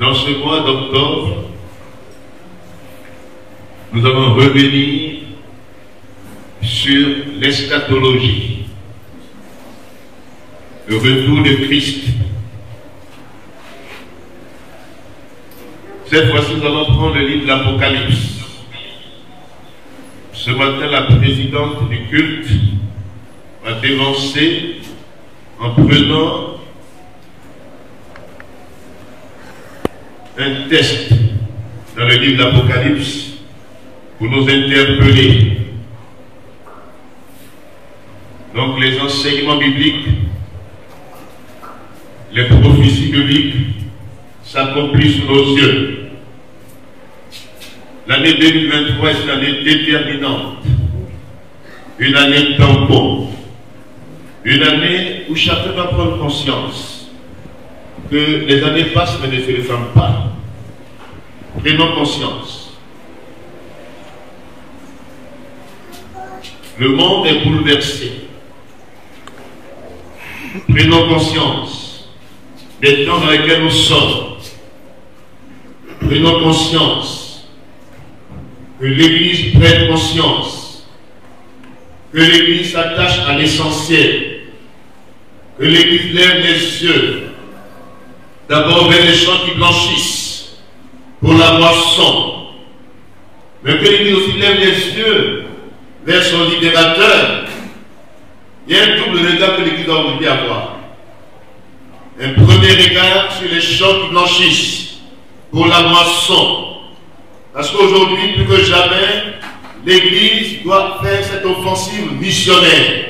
Dans ce mois d'octobre, nous allons revenir sur l'eschatologie, le retour de Christ. Cette fois-ci, nous allons prendre le livre de l'Apocalypse. Ce matin, la présidente du culte va dénoncer en prenant un test dans le livre de l'Apocalypse pour nous interpeller. Donc les enseignements bibliques, les prophéties bibliques s'accomplissent sous nos yeux. L'année 2023 est une année déterminante, une année tampon, une année où chacun va prendre conscience que les années passent mais ne se ressemblent pas. Prenons conscience. Le monde est bouleversé. Prenons conscience des temps dans lesquels nous sommes. Prenons conscience que l'Église prenne conscience, que l'Église s'attache à l'essentiel, que l'Église lève les yeux d'abord vers les champs qui blanchissent pour la moisson, mais que l'Église aussi lève les yeux vers son libérateur. Il y a un double regard que l'Église doit aujourd'hui avoir. Un premier regard sur les champs qui blanchissent pour la moisson. Parce qu'aujourd'hui, plus que jamais, l'Église doit faire cette offensive missionnaire.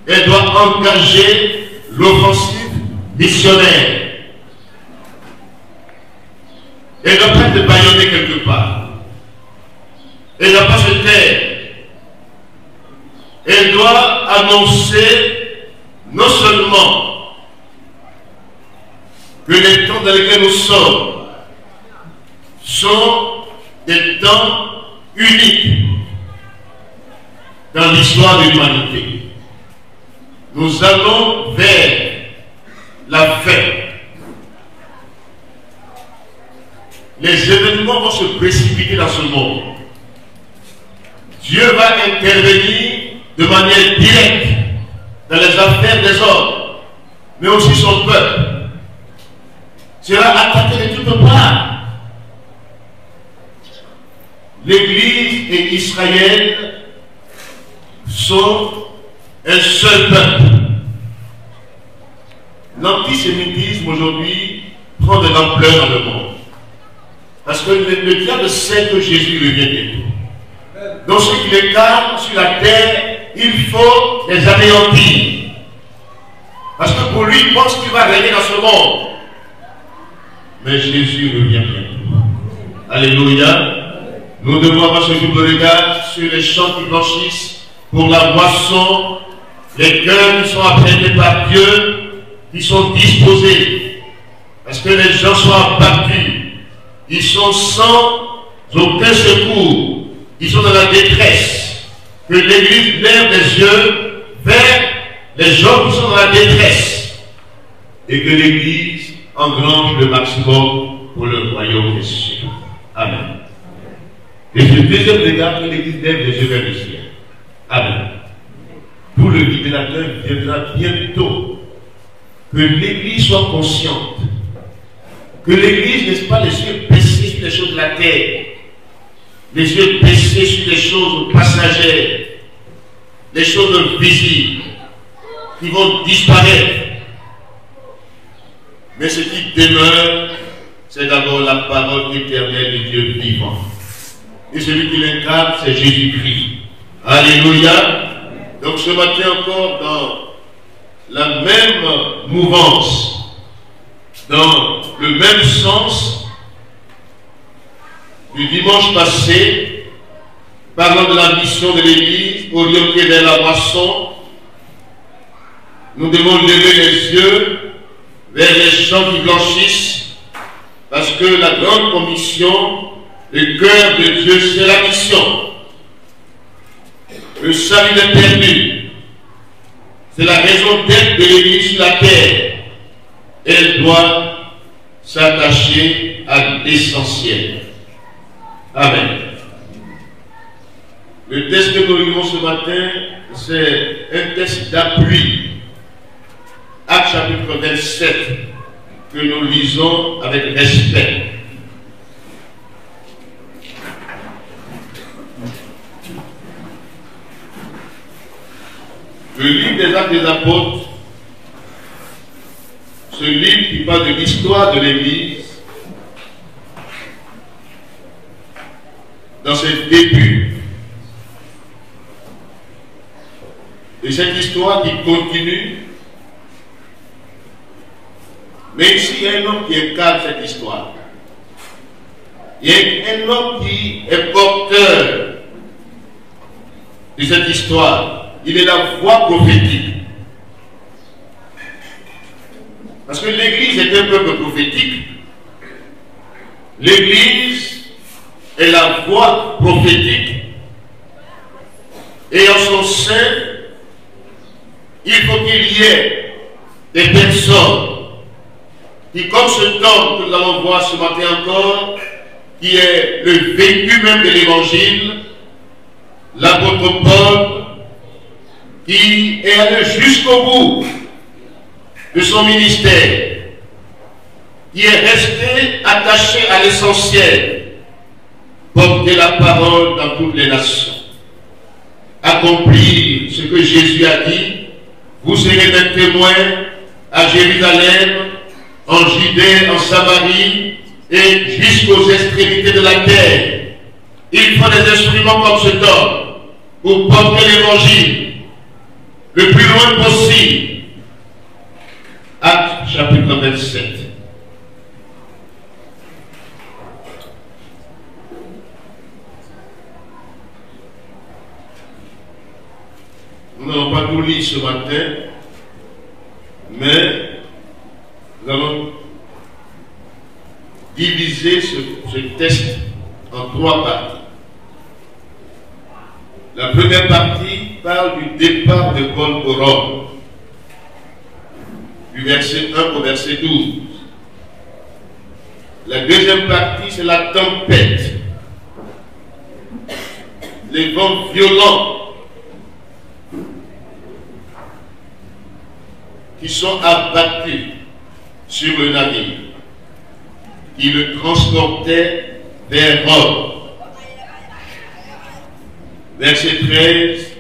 Elle doit engager l'offensive missionnaire. Elle ne doit pas être bâillonnée quelque part. Elle ne doit pas se taire. Elle doit annoncer non seulement que les temps dans lesquels nous sommes sont des temps uniques dans l'histoire de l'humanité. Nous allons vers la fin. Les événements vont se précipiter dans ce monde. Dieu va intervenir de manière directe dans les affaires des hommes, mais aussi son peuple sera attaqué de toutes parts. L'Église et Israël sont un seul peuple. L'antisémitisme aujourd'hui prend de l'ampleur dans le monde. Parce que le diable sait que Jésus revient bientôt. Donc ceux qui les calment sur la terre, il faut les anéantir. Parce que pour lui, il pense qu'il va régner dans ce monde. Mais Jésus revient bientôt. Alléluia. Nous devons avoir ce double regard sur les champs qui blanchissent pour la moisson, les cœurs qui sont appréhendés par Dieu, qui sont disposés. Parce que les gens sont abattus. Ils sont sans aucun secours. Ils sont dans la détresse. Que l'Église lève les yeux vers les gens qui sont dans la détresse. Et que l'Église engrange le maximum pour le royaume des cieux. Amen. Et ce deuxième regard, que l'Église lève les yeux vers le ciel. Amen. D'où le libérateur viendra bientôt. Que l'Église soit consciente. Que l'Église, n'est-ce pas, les yeux baissés sur les choses de la terre. Les yeux baissés sur les choses passagères. Les choses visibles. Qui vont disparaître. Mais ce qui demeure, c'est d'abord la parole éternelle du Dieu vivant. Et celui qui l'incarne, c'est Jésus-Christ. Alléluia. Donc ce matin encore, dans la même mouvance, dans le même sens du dimanche passé, parlant de la mission de l'Église, orientée vers la moisson, nous devons lever les yeux vers les champs qui blanchissent, parce que la grande commission, le cœur de Dieu, c'est la mission. Le salut des perdus, c'est la raison d'être de l'Église sur la terre. Elle doit s'attacher à l'essentiel. Amen. Le texte que nous lisons ce matin, c'est un texte d'appui. Actes chapitre 27, que nous lisons avec respect. Le livre des Actes des Apôtres, ce livre qui parle de l'histoire de l'Église, dans ses débuts, et cette histoire qui continue, mais ici il y a un homme qui incarne cette histoire. Il y a un homme qui est porteur de cette histoire. Il est la voix prophétique. Parce que l'Église est un peuple prophétique. L'Église est la voix prophétique. Et en son sein, il faut qu'il y ait des personnes qui, comme cet homme que nous allons voir ce matin encore, qui est le vécu même de l'Évangile, l'apôtre Paul, qui est allé jusqu'au bout de son ministère, qui est resté attaché à l'essentiel, porter la parole dans toutes les nations, accomplir ce que Jésus a dit, vous serez des témoins à Jérusalem, en Judée, en Samarie et jusqu'aux extrémités de la terre. Il faut des instruments comme cet homme pour porter l'évangile le plus loin possible. Actes chapitre 27. Nous n'allons pas tout lire ce matin, mais nous allons diviser ce texte en 3 parties. La première partie parle du départ de Paul pour Rome, du verset 1 au verset 12. La deuxième partie, c'est la tempête, les vents violents qui sont abattus sur le navire, qui le transportait vers Rome. Verset 13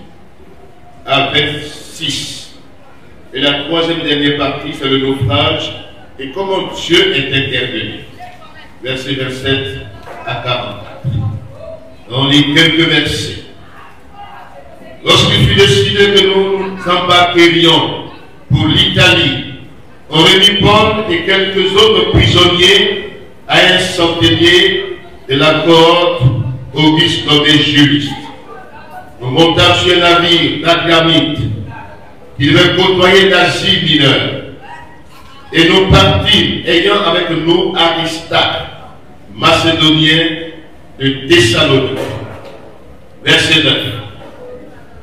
à 26. Et la troisième dernière partie, c'est le naufrage et comment Dieu est intervenu. Verset 27 à 44. On lit quelques versets. Lorsqu'il fut décidé que nous embarquerions pour l'Italie, on remit Paul et quelques autres prisonniers à un centenier de la cohorte Auguste nommé Juste. Nous montâmes sur un navire d'Adramite qui devait côtoyer d'Asie mineure. Et nous partîmes, ayant avec nous Aristarque, macédonien de Thessalonique. Verset 9.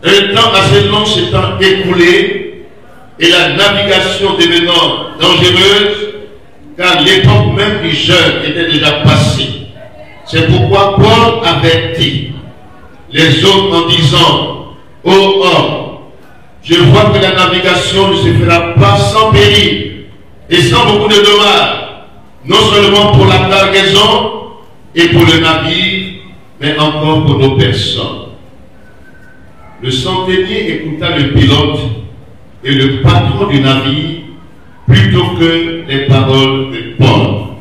Un temps assez long s'étant écoulé et la navigation devenant dangereuse, car l'époque même du jeûne était déjà passée. C'est pourquoi Paul avertit les autres en disant: ô homme, je vois que la navigation ne se fera pas sans péril et sans beaucoup de dommages, non seulement pour la cargaison et pour le navire, mais encore pour nos personnes. Le centenier écouta le pilote et le patron du navire plutôt que les paroles de Paul.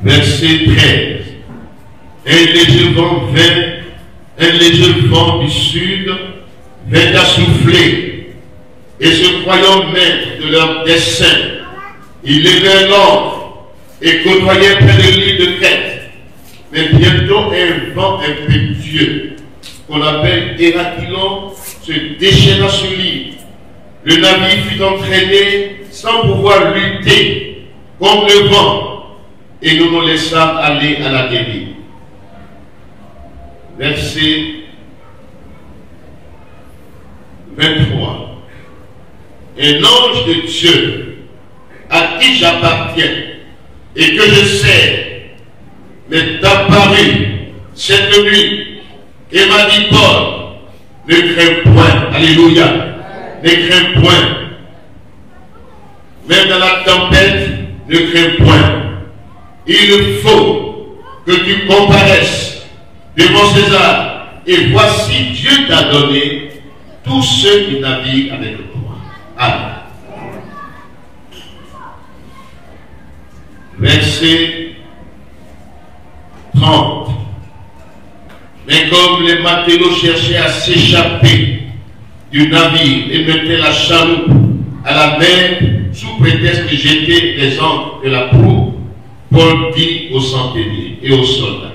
Verset 13. Un léger vent du sud vint à souffler, et se croyant maîtres de leur dessein, ils levèrent l'ancre et côtoyaient près de l'île de Crète. Mais bientôt un vent impétueux, qu'on appelle Héraclon, se déchaîna sur l'île. Le navire fut entraîné sans pouvoir lutter contre le vent, et nous nous laissâmes aller à la dérive. Verset 23. Un ange de Dieu à qui j'appartiens et que je sais m'est apparu cette nuit et m'a dit Paul, ne crains point, alléluia, ne crains point. Même dans la tempête, ne crains point. Il faut que tu comparaisses devant César. Et voici, Dieu t'a donné tous ceux qui naviguent avec toi. Amen. Verset 30. Mais comme les matelots cherchaient à s'échapper du navire et mettaient la chaloupe à la mer sous prétexte de jeter les ancres de la proue, Paul dit aux centeniers et aux soldats,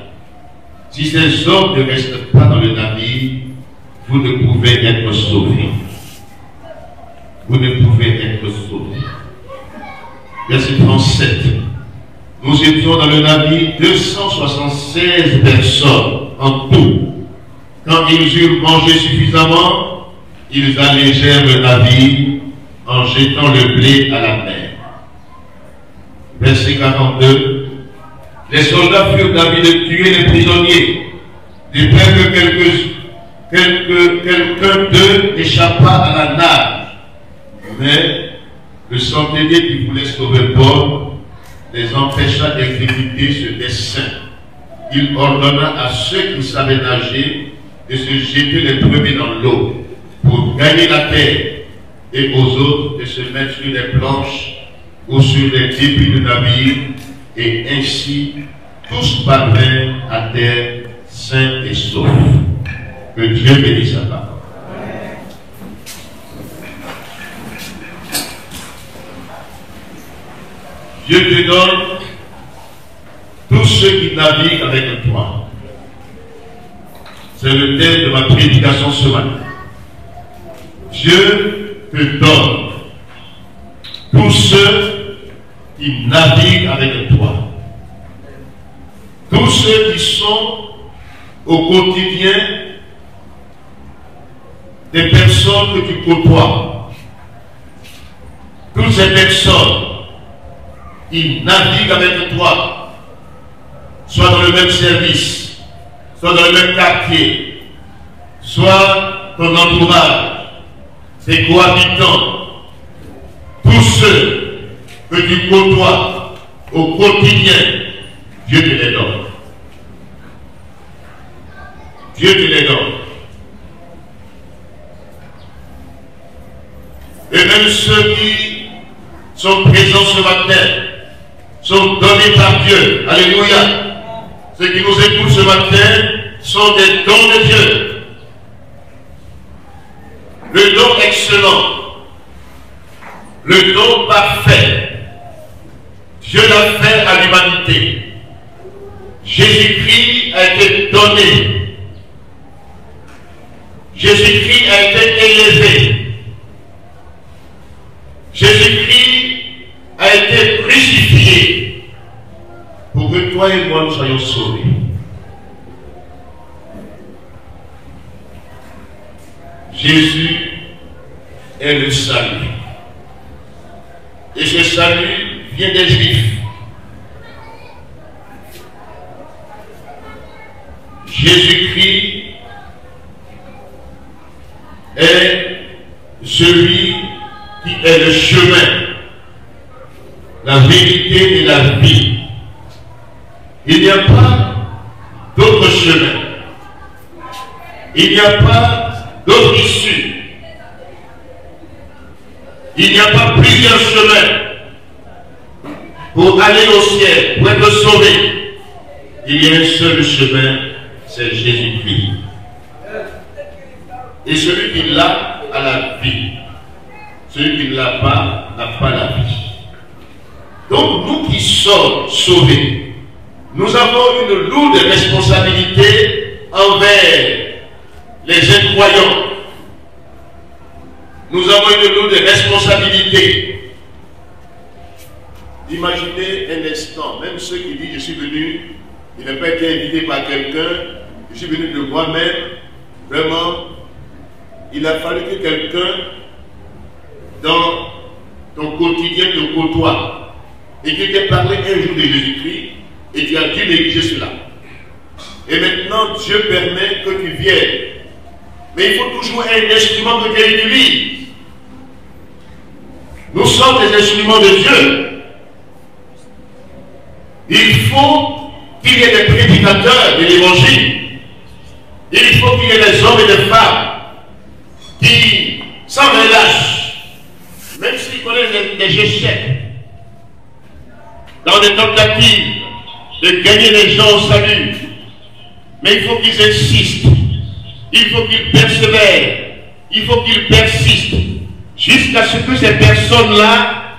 si ces hommes ne restent pas dans le navire, vous ne pouvez être sauvés. Vous ne pouvez être sauvés. Verset 37. Nous étions dans le navire 276 personnes en tout. Quand ils eurent mangé suffisamment, ils allégèrent le navire en jetant le blé à la mer. Verset 42. Les soldats furent d'avis de tuer les prisonniers, de peur que quelqu'un d'eux échappa à la nage. Mais le centenier qui voulait sauver Paul les empêcha d'exécuter ce dessein. Il ordonna à ceux qui savaient nager de se jeter les premiers dans l'eau pour gagner la terre, et aux autres de se mettre sur les planches ou sur les débris du navire, et ainsi tous parvinrent à terre sains et saufs. Que Dieu bénisse sa parole. Dieu te donne tous ceux qui naviguent avec toi. C'est le thème de ma prédication ce matin. Dieu te donne tous ceux qui naviguent avec toi. Tous ceux qui sont au quotidien des personnes que tu côtoies. Toutes ces personnes qui naviguent avec toi, soit dans le même service, soit dans le même quartier, soit ton entourage, tes cohabitants, tous ceux que tu côtoies au quotidien, Dieu te les donne. Dieu te les donne. Et même ceux qui sont présents ce matin sont donnés par Dieu. Alléluia. Ceux qui nous écoutent ce matin sont des dons de Dieu. Le don excellent, le don parfait, Dieu l'a fait à l'humanité. Jésus-Christ a été donné. Jésus-Christ a été élevé. Jésus-Christ a été crucifié pour que toi et moi nous soyons sauvés. Jésus est le salut. Et ce salut vient des Juifs. Jésus-Christ est celui qui est le chemin, la vérité et la vie. Il n'y a pas d'autre chemin. Il n'y a pas d'autre issue. Il n'y a pas plusieurs chemins pour aller au ciel, pour être sauvé. Il y a un seul chemin, c'est Jésus-Christ. Et celui qui l'a a la vie. Celui qui ne l'a pas n'a pas la vie. Donc nous qui sommes sauvés, nous avons une lourde responsabilité envers les incroyants. Nous avons une lourde responsabilité. Imaginez un instant, même ceux qui disent je suis venu, il n'a pas été invité par quelqu'un, je suis venu de moi-même, vraiment, il a fallu que quelqu'un dans ton quotidien te côtoie, et que tu t'es parlé un jour de Jésus-Christ, et tu as dû négliger cela. Et maintenant, Dieu permet que tu viennes. Mais il faut toujours un instrument que Dieu utilise. Nous sommes des instruments de Dieu. Il faut qu'il y ait des prédicateurs de l'évangile. Il faut qu'il y ait des hommes et des femmes qui, sans relâche, même s'ils connaissent des échecs, dans des tentatives de gagner les gens au salut, mais il faut qu'ils insistent, il faut qu'ils persévèrent, il faut qu'ils persistent, jusqu'à ce que ces personnes-là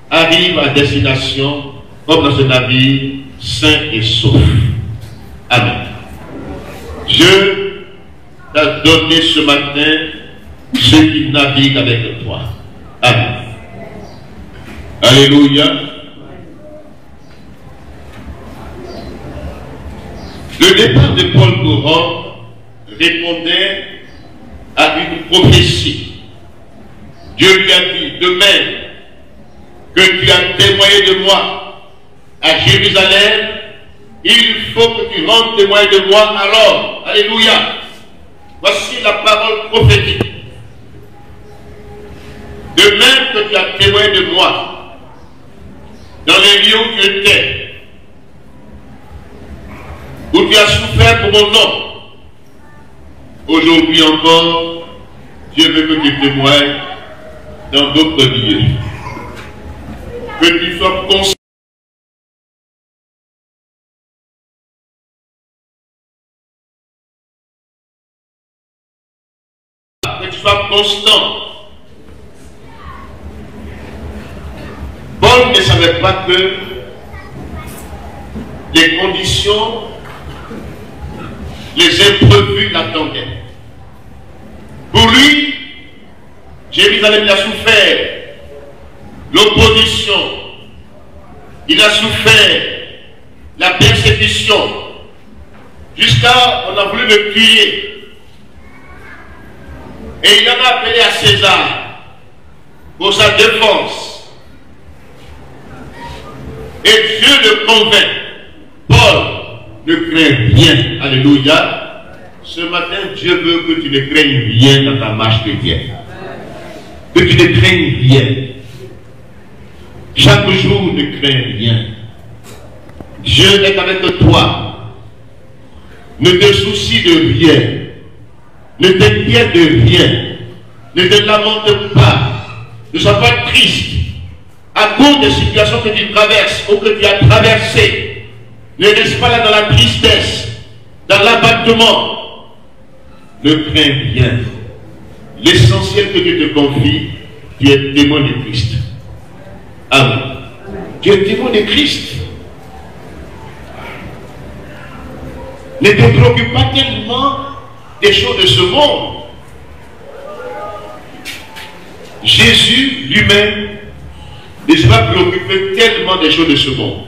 arrivent à destination, comme dans ce navire, sain et sauf. Amen. Dieu t'a donné ce matin ceux qui naviguent avec toi. Amen. Alléluia. Le départ de Paul Coran répondait à une prophétie. Dieu lui a dit, de même que tu as témoigné de moi à Jérusalem, il faut que tu rendes témoin de moi alors. Alléluia. Voici la parole prophétique. De même que tu as témoigné de moi dans les lieux où tu étais, où tu as souffert pour mon nom, aujourd'hui encore, Dieu veut que tu témoignes dans d'autres lieux. Que tu sois conscient. Que tu sois constant. Paul ne savait pas que les conditions, les imprévus l'attendaient. Pour lui, Jérusalem, il a souffert l'opposition, il a souffert la persécution, jusqu'à on a voulu le tuer. Et il en a appelé à César pour sa défense. Et Dieu le convainc. Paul ne craint rien. Alléluia. Ce matin, Dieu veut que tu ne craignes rien dans ta marche chrétienne. Que tu ne craignes rien. Chaque jour, ne crains rien. Dieu est avec toi. Ne te soucie de rien. Ne t'inquiète de rien. Ne te lamente pas. Ne sois pas triste. À cause des situations que tu traverses ou que tu as traversées. Ne reste pas là dans la tristesse, dans l'abattement. Ne crains rien. L'essentiel que Dieu te confie, tu es témoin de Christ. Amen. Tu es témoin de Christ. Ne te préoccupe pas tellement des choses de ce monde. Jésus lui-même ne s'est pas préoccupé tellement des choses de ce monde.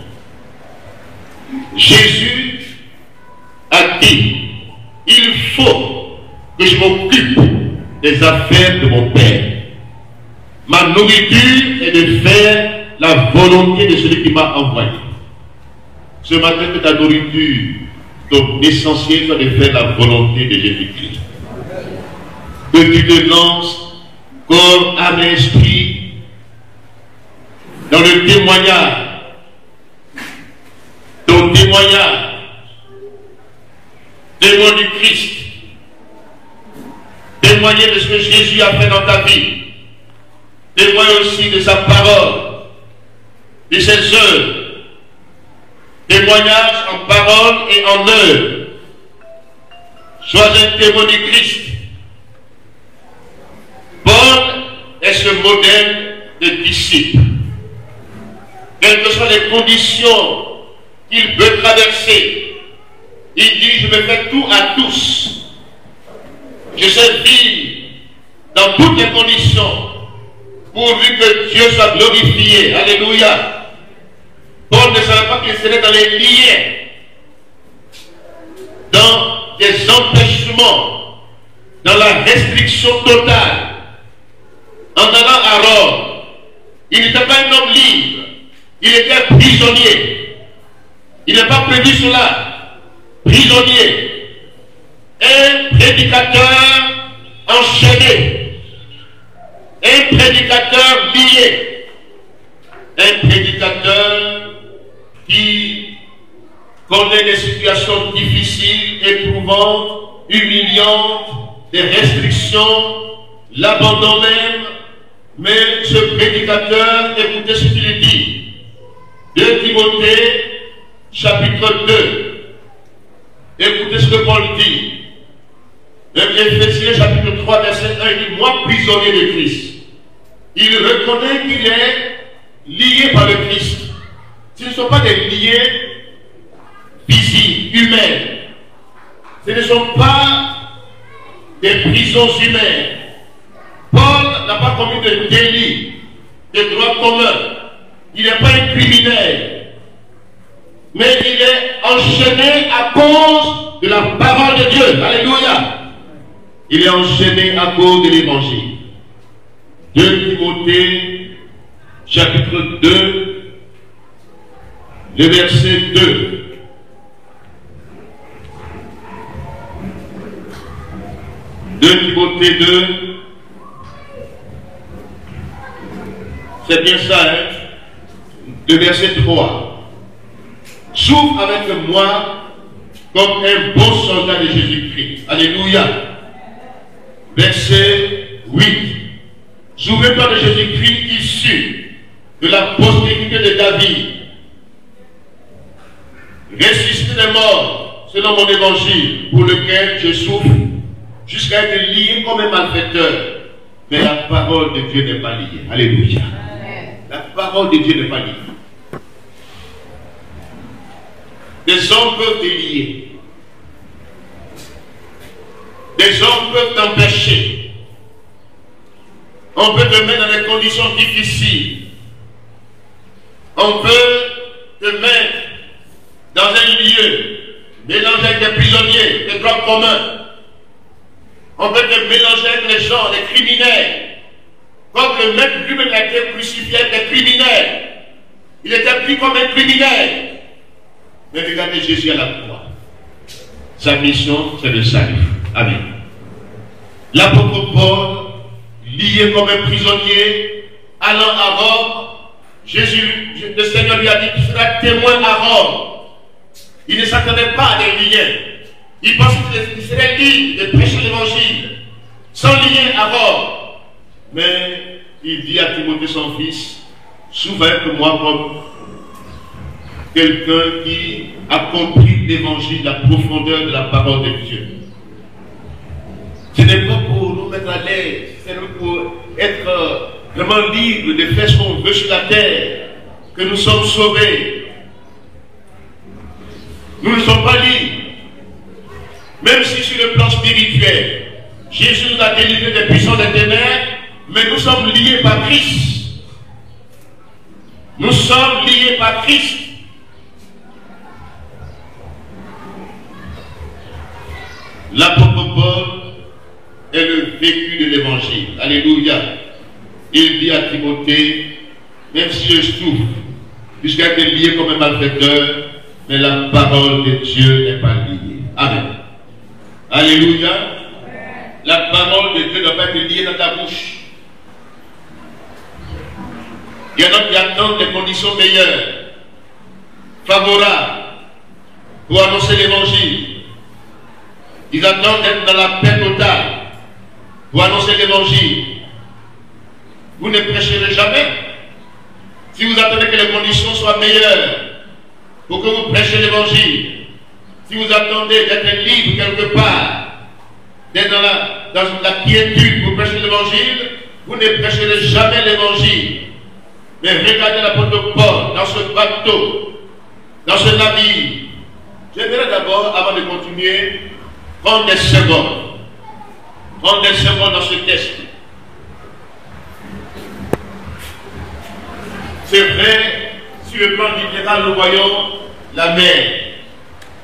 Jésus a dit, il faut que je m'occupe des affaires de mon Père. Ma nourriture est de faire la volonté de celui qui m'a envoyé. Ce matin, que ta nourriture, ton essentiel, soit de faire la volonté de Jésus-Christ. Que tu te lances corps, âme et esprit dans le témoignage. Ton témoignage. Témoin du Christ. Témoigner de ce que Jésus a fait dans ta vie. Témoin aussi de sa parole, de ses œuvres. Témoignage en parole et en œuvre. Sois un témoin du Christ. Paul est ce modèle de disciple. Quelles que soient les conditions qu'il peut traverser, il dit, je me fais tout à tous. Je sais vivre dans toutes les conditions pourvu que Dieu soit glorifié. Alléluia. Paul ne savait pas qu'il serait dans les liens, dans des empêchements, dans la restriction totale. En allant à Rome, Il n'était pas un homme libre. Il était prisonnier. Il n'est pas prévu cela. Prisonnier. Un prédicateur enchaîné. Un prédicateur lié. Un prédicateur qui connaît des situations difficiles, éprouvantes, humiliantes, des restrictions, l'abandon même. Mais ce prédicateur, écoutez ce qu'il dit. 2 Timothée, chapitre 2. Écoutez ce que Paul dit. Éphésiens, chapitre 3, verset 1, il dit, moi, prisonnier de Christ. Il reconnaît qu'il est lié par le Christ. Ce ne sont pas des liens physiques, humaines. Ce ne sont pas des prisons humaines. Paul n'a pas commis de délit, de droit commun. Il n'est pas un criminel. Mais il est enchaîné à cause de la parole de Dieu. Alléluia. Il est enchaîné à cause de l'évangile. 2 Timothée, chapitre 2, le verset 2. Timothée 2, c'est bien ça, hein? Le verset 3. Souffre avec moi comme un bon soldat de Jésus-Christ. Alléluia. Verset 8. Souviens-toi de Jésus-Christ issu de la postérité de David, ressuscité des morts selon mon évangile, pour lequel je souffre jusqu'à être lié comme un malfaiteur. Mais la parole de Dieu n'est pas liée. Alléluia. La parole de Dieu n'est pas liée. Des hommes peuvent te lier. Des hommes peuvent t'empêcher. On peut te mettre dans des conditions difficiles. On peut te mettre dans un lieu mélangé avec des prisonniers, des droits communs. On peut te mélanger avec les gens, les criminels. Comme le maître lui-même a été crucifié avec des criminels. Il était pris comme un criminel. Mais regardez Jésus à la croix. Sa mission, c'est le salut. Amen. L'apôtre Paul, lié comme un prisonnier, allant à Rome, le Seigneur lui a dit, tu seras témoin à Rome. Il ne s'attendait pas à des liens. Il pensait qu'il serait libre de prêcher l'évangile, sans lien à Rome. Mais il dit à Timothée son fils, souviens-toi comme quelqu'un qui a compris l'évangile, la profondeur de la parole de Dieu. Ce n'est pas pour nous mettre à l'aise, c'est pour être vraiment libre de faire ce qu'on veut sur la terre, que nous sommes sauvés. Nous ne sommes pas libres. Même si sur le plan spirituel, Jésus nous a délivrés des puissants des ténèbres, mais nous sommes liés par Christ. Nous sommes liés par Christ. L'apôtre Paul est le vécu de l'évangile. Alléluia. Il dit à Timothée, même si je souffre, jusqu'à être lié comme un malfaiteur, mais la parole de Dieu n'est pas liée. Amen. Alléluia. La parole de Dieu ne doit pas être liée dans ta bouche. Il y en a qui attendent des conditions meilleures, favorables, pour annoncer l'évangile. Ils attendent d'être dans la paix totale pour annoncer l'évangile. Vous ne prêcherez jamais. Si vous attendez que les conditions soient meilleures pour que vous prêchiez l'évangile, si vous attendez d'être libre quelque part, d'être dans la quiétude pour prêcher l'évangile, vous ne prêcherez jamais l'évangile. Mais regardez l'apôtre Paul dans ce bateau, dans ce navire. J'aimerais d'abord, avant de continuer, prendre des secondes. Prendre des secondes dans ce texte. C'est vrai, sur le plan littéral, nous voyons la mer.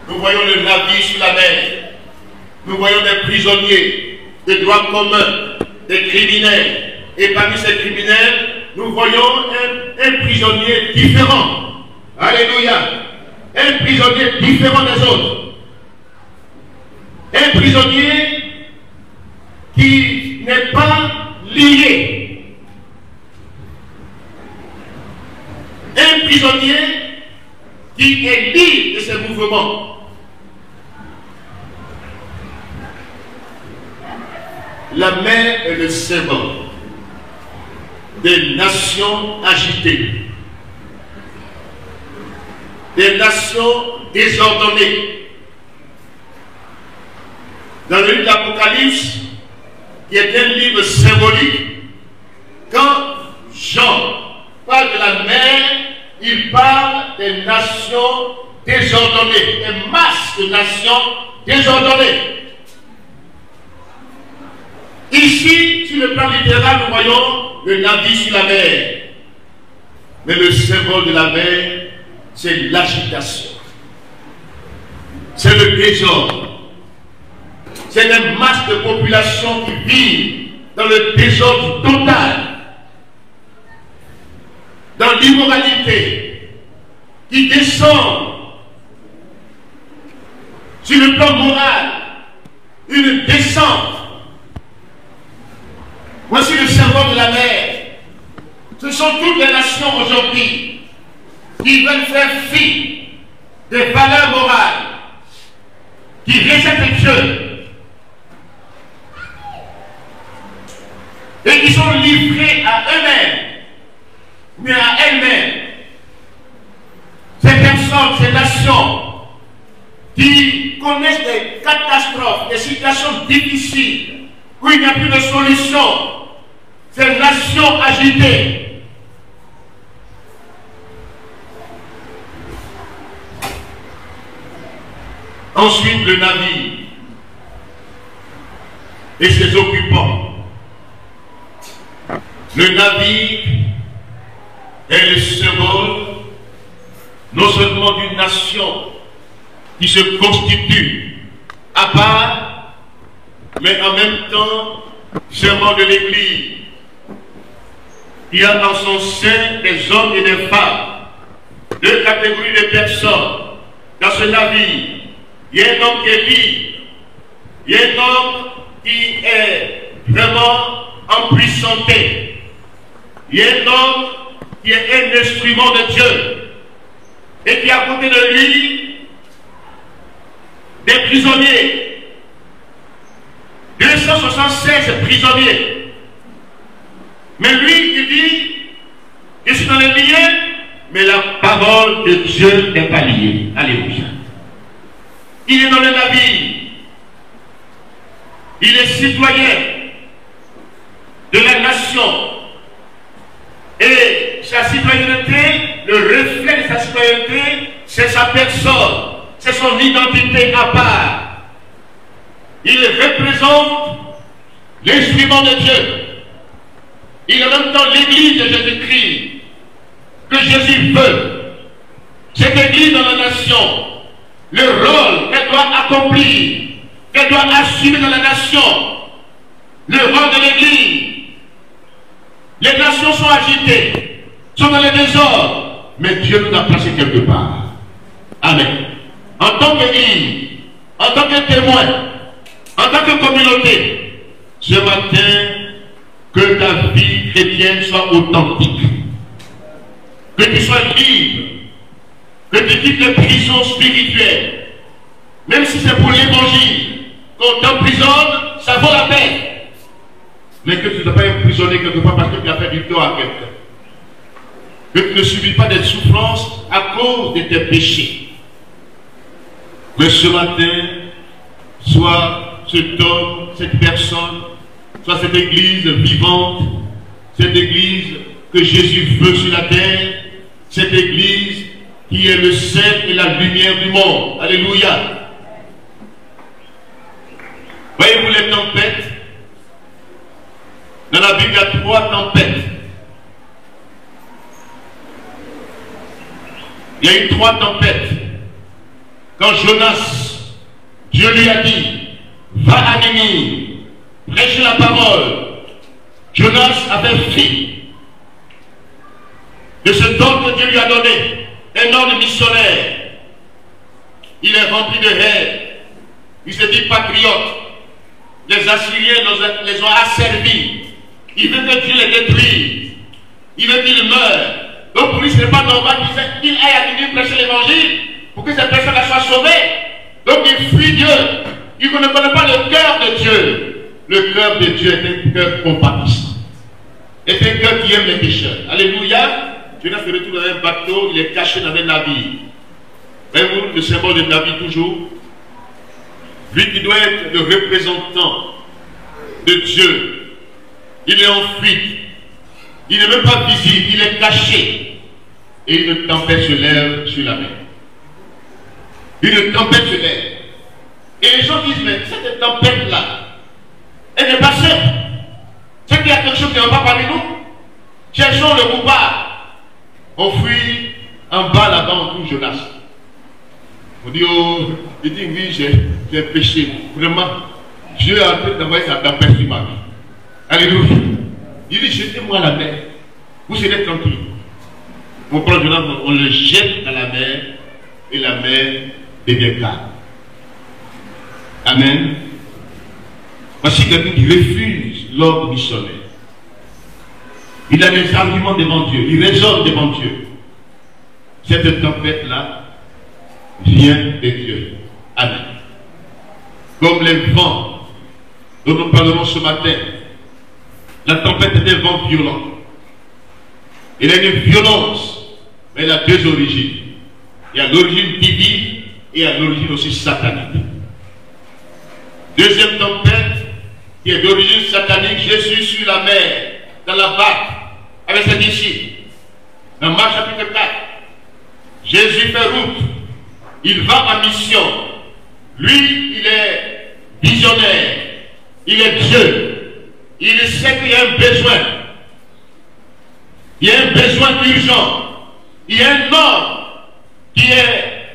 Nous voyons le navire sur la mer. Nous voyons des prisonniers, des droits communs, des criminels. Et parmi ces criminels, nous voyons un prisonnier différent. Alléluia. Un prisonnier différent des autres. Un prisonnier qui n'est pas lié. Un prisonnier qui est libre de ses mouvements. La mer est le symbole des nations agitées, des nations désordonnées. Dans le livre d'Apocalypse, qui est un livre symbolique, quand Jean parle de la mer, il parle des nations désordonnées, des masses de nations désordonnées. Ici, sur le plan littéral, nous voyons le navire sur la mer. Mais le symbole de la mer, c'est l'agitation. C'est le désordre. C'est des masses de population qui vivent dans le désordre total, dans l'immoralité, qui descendent sur le plan moral, une descente. Voici le symbole de la mer. Ce sont toutes les nations aujourd'hui qui veulent faire fi des valeurs morales, qui rejettent Dieu et qui sont livrés à eux-mêmes, mais à elles-mêmes. Ces personnes, ces nations qui connaissent des catastrophes, des situations difficiles, où il n'y a plus de solution, ces nations agitées. Ensuite, le navire et ses occupants. Le navire est le symbole non seulement d'une nation qui se constitue à part, mais en même temps symbole de l'Église. Il y a dans son sein des hommes et des femmes, deux catégories de personnes. Dans ce navire, il y a un homme qui est libre, il y a un homme qui est vraiment en puissanté, il y a un homme qui est un instrument de Dieu, et qui a à côté de lui des prisonniers, 276 prisonniers. Mais lui, il dit, je suis dans les liens, mais la parole de Dieu n'est pas liée. Alléluia. Il est dans le navire. Il est citoyen de la nation. Et sa citoyenneté, le reflet de sa citoyenneté, c'est sa personne. C'est son identité à part. Il représente l'instrument de Dieu. Il est en même temps l'église de Jésus-Christ que Jésus veut. Cette église dans la nation, le rôle qu'elle doit accomplir, qu'elle doit assumer dans la nation, le rôle de l'église. Les nations sont agitées, sont dans les désordres, mais Dieu nous a placés quelque part. Amen. En tant qu'église, en tant que témoin, en tant que communauté, ce matin, que ta vie chrétienne soit authentique, que tu sois libre, que tu quittes les prisons spirituelles, même si c'est pour l'évangile, qu'on t'emprisonne, ça vaut la peine, mais que tu ne sois pas emprisonné quelque part parce que tu as fait du tort à quelqu'un, que tu ne subis pas des souffrances à cause de tes péchés. Mais ce matin, soit cet homme, cette personne, soit cette église vivante, cette église que Jésus veut sur la terre, cette église qui est le sel et la lumière du monde. Alléluia. Voyez-vous les tempêtes? Dans la Bible, il y a 3 tempêtes. Il y a eu 3 tempêtes. Quand Jonas, Dieu lui a dit, va à Ninive, prêcher la parole. Jonas avait fui. de ce don que Dieu lui a donné, un ordre missionnaire. Il est rempli de haine. Il se dit patriote. Les Assyriens les ont asservis. Il veut que Dieu les détruise. Il veut qu'ils meurent. Donc pour lui, ce n'est pas normal qu'il aille à venir prêcher l'évangile pour que cette personne soient sauvée. Donc il fuit Dieu. Il ne connaît pas le cœur de Dieu. Le cœur de Dieu est un cœur compatissant. Est un cœur qui aime les pécheurs. Alléluia. Jonas se retrouve dans un bateau, il est caché dans un navire. Voyez-vous le symbole de navire toujours. Lui qui doit être le représentant de Dieu, il est en fuite. Il n'est même pas visible, il est caché. Et une tempête se lève sur la mer. Une tempête se lève. Et les gens disent, mais cette tempête-là, elle n'est pas simple. C'est qu'il y a quelque chose qui ne va pas parmi nous. Cherchons le coupable. On fuit en bas là-bas, on trouve Jonas. On dit, oh, il dit, oui, j'ai péché. Vraiment, Dieu a en train d'envoyer sa tempête sur ma vie. Alléluia. Il dit, jetez-moi à la mer. Vous serez tranquille. On prend Jonas, on le jette dans la mer, et la mer devient calme. Amen. Voici quelqu'un qui refuse l'ordre missionnaire. Il a des arguments devant Dieu. Il raisonne devant Dieu. Cette tempête-là vient de Dieu. Amen. Comme les vents dont nous parlerons ce matin. La tempête est un vent violent. Il a une violence, mais elle a deux origines. Il y a l'origine divine et il y a l'origine aussi satanique. Deuxième tempête, qui est d'origine satanique, Jésus sur la mer, dans la barque, avec ses disciples. Dans Marc chapitre 4, Jésus fait route. Il va en mission. Lui, il est visionnaire. Il est Dieu. Il sait qu'il y a un besoin. Il y a un besoin urgent. Il y a un homme qui est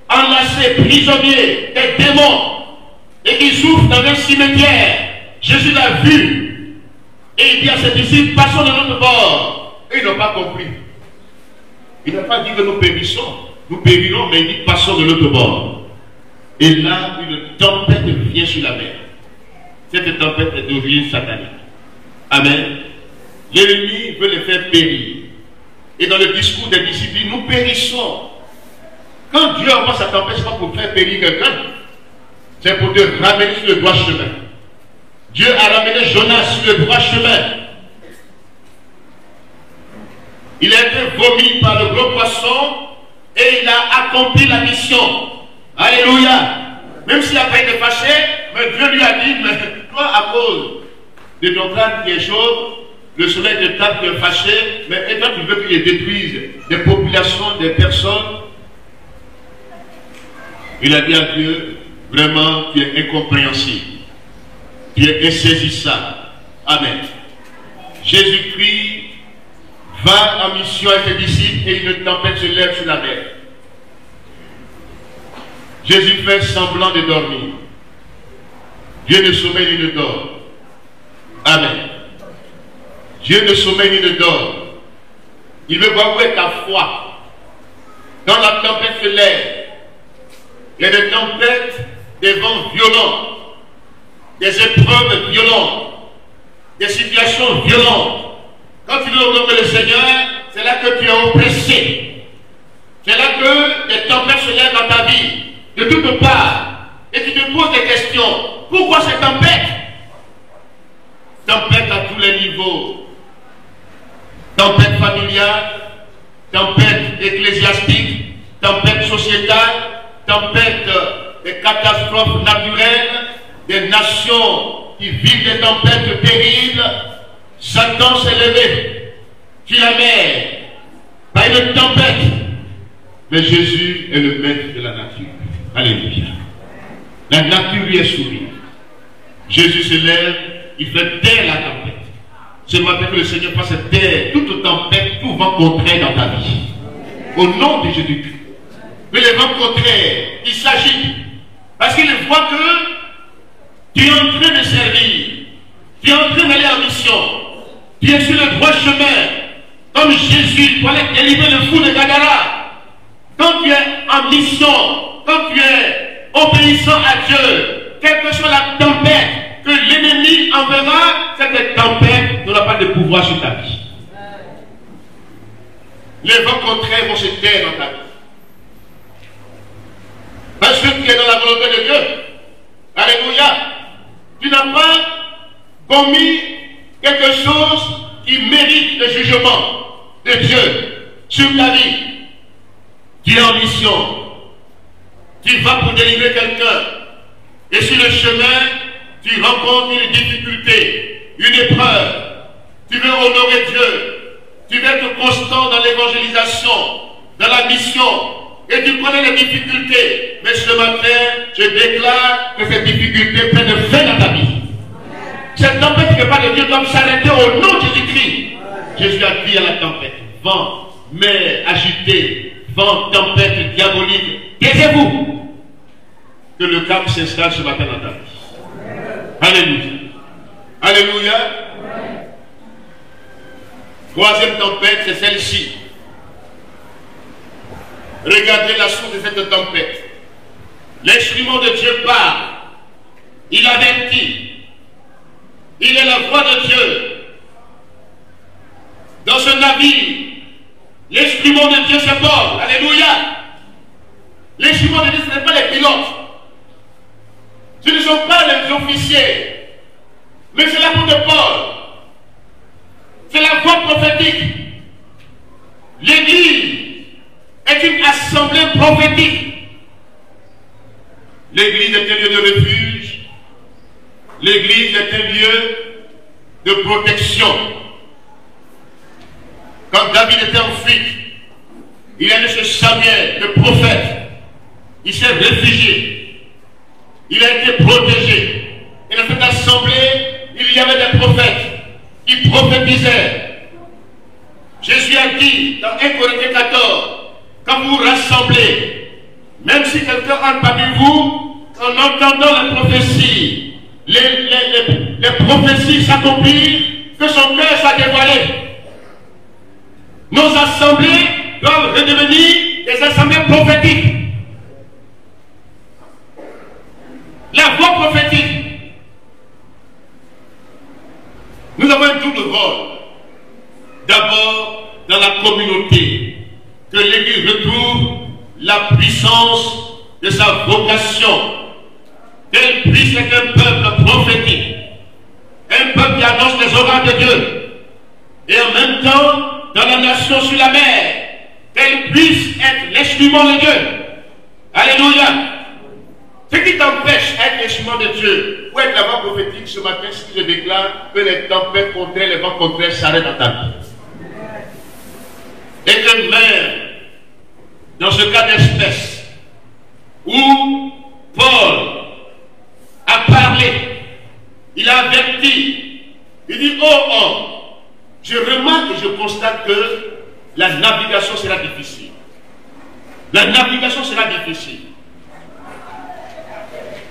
enlacé, prisonnier des démons et qui souffre dans un cimetière. Jésus l'a vu. Et il dit à ses disciples, passons de notre bord. Et ils n'ont pas compris. Il n'a pas dit que nous périssons. Nous périrons, mais il dit, passons de l'autre bord. Et là, une tempête vient sur la mer. Cette tempête est d'origine satanique. Amen. L'ennemi veut les faire périr. Et dans le discours des disciples, nous périssons. Quand Dieu envoie sa tempête, ce n'est pas pour faire périr quelqu'un. C'est pour te ramener sur le droit chemin. Dieu a ramené Jonas sur le droit chemin. Il a été vomi par le gros poisson et il a accompli la mission. Alléluia. Même s'il n'a pas été fâché, mais Dieu lui a dit, mais toi, à cause de ton crâne qui est chaud, le soleil te tape, tu es fâché, mais toi, tu veux qu'il détruise des populations, des personnes. Il a dit à Dieu, vraiment, tu es incompréhensible. Tu es insaisissable. Amen. Jésus-Christ va en mission avec ses disciples et une tempête se lève sur la mer. Jésus fait semblant de dormir. Dieu ne sommeille ni ne dort. Amen. Dieu ne sommeille ni ne dort. Il veut voir où est ta foi. Quand la tempête se lève, il y a des tempêtes, des vents violents, des épreuves violentes, des situations violentes. Quand tu veux honorer le Seigneur, c'est là que tu es oppressé. C'est là que les tempêtes se lèvent dans ta vie, de toutes parts. Et tu te poses des questions. Pourquoi ces tempêtes? Tempête à tous les niveaux. Tempête familiale, tempête ecclésiastique, tempête sociétale, tempête des catastrophes naturelles, des nations qui vivent des tempêtes terribles. Satan s'est levé sur la mer par une tempête. Mais Jésus est le maître de la nature. Alléluia. La nature lui est soumise. Jésus se lève, il fait taire la tempête. C'est maintenant que le Seigneur fasse taire toute tempête, tout vent contraire dans ta vie. Au nom de Jésus-Christ. Mais les vents contraires, il s'agit. Parce qu'il voit que tu es en train de servir. Tu es en train d'aller en mission. Tu es sur le droit chemin. Comme Jésus pour aller délivrer le fou de Gadara. Quand tu es en mission, quand tu es obéissant à Dieu, quelle que soit la tempête que l'ennemi enverra, cette tempête n'aura pas de pouvoir sur ta vie. Les vents contraires vont se taire dans ta vie. Parce que tu es dans la volonté de Dieu. Alléluia. Tu n'as pas commis quelque chose qui mérite le jugement de Dieu sur ta vie. Tu es en mission. Tu vas pour délivrer quelqu'un. Et sur le chemin, tu rencontres une difficulté, une épreuve. Tu veux honorer Dieu. Tu veux être constant dans l'évangélisation, dans la mission. Et tu connais les difficultés. Mais ce matin, je déclare que ces difficultés prennent fin dans ta vie. Cette tempête qui n'est pas de Dieu doit s'arrêter au nom de Jésus-Christ. Jésus a dit à la tempête, vent, mer agité, vent, tempête diabolique, taisez-vous. Que le calme s'installe ce matin dans ta vie. Alléluia. Alléluia. Troisième tempête, c'est celle-ci. Regardez la source de cette tempête. L'instrument de Dieu parle. Il avertit. Il est la voix de Dieu. Dans ce navire, l'instrument de Dieu se porte. Alléluia. L'instrument de Dieu, ce n'est pas les pilotes. Ce ne sont pas les officiers. Mais c'est l'apôtre Paul. C'est la voix prophétique. L'Église est une assemblée prophétique. L'Église est un lieu de refuge. L'Église est un lieu de protection. Quand David était en fuite, il a laissé Samuel, le prophète. Il s'est réfugié. Il a été protégé. Et dans cette assemblée, il y avait des prophètes qui prophétisaient. Jésus a dit dans 1 Corinthiens 14, quand vous vous rassemblez, même si quelqu'un entre parmi vous, en entendant les prophéties, les prophéties s'accomplissent, que son cœur soit dévoilé. Nos assemblées doivent redevenir des assemblées prophétiques. La voix prophétique. Nous avons un double rôle. D'abord, dans la communauté, que l'Église retrouve la puissance de sa vocation, qu'elle puisse être un peuple prophétique, un peuple qui annonce les oracles de Dieu, et en même temps, dans la nation sur la mer, qu'elle puisse être l'instrument de Dieu. Alléluia. Ce qui t'empêche d'être l'instrument de Dieu, ou être la voix prophétique ce matin, si je déclare que les tempêtes contraires, les vents contraires s'arrêtent dans ta vie. Et que même, dans ce cas d'espèce, où Paul a parlé, il a averti, il dit, oh homme, je remarque et je constate que la navigation sera difficile. La navigation sera difficile.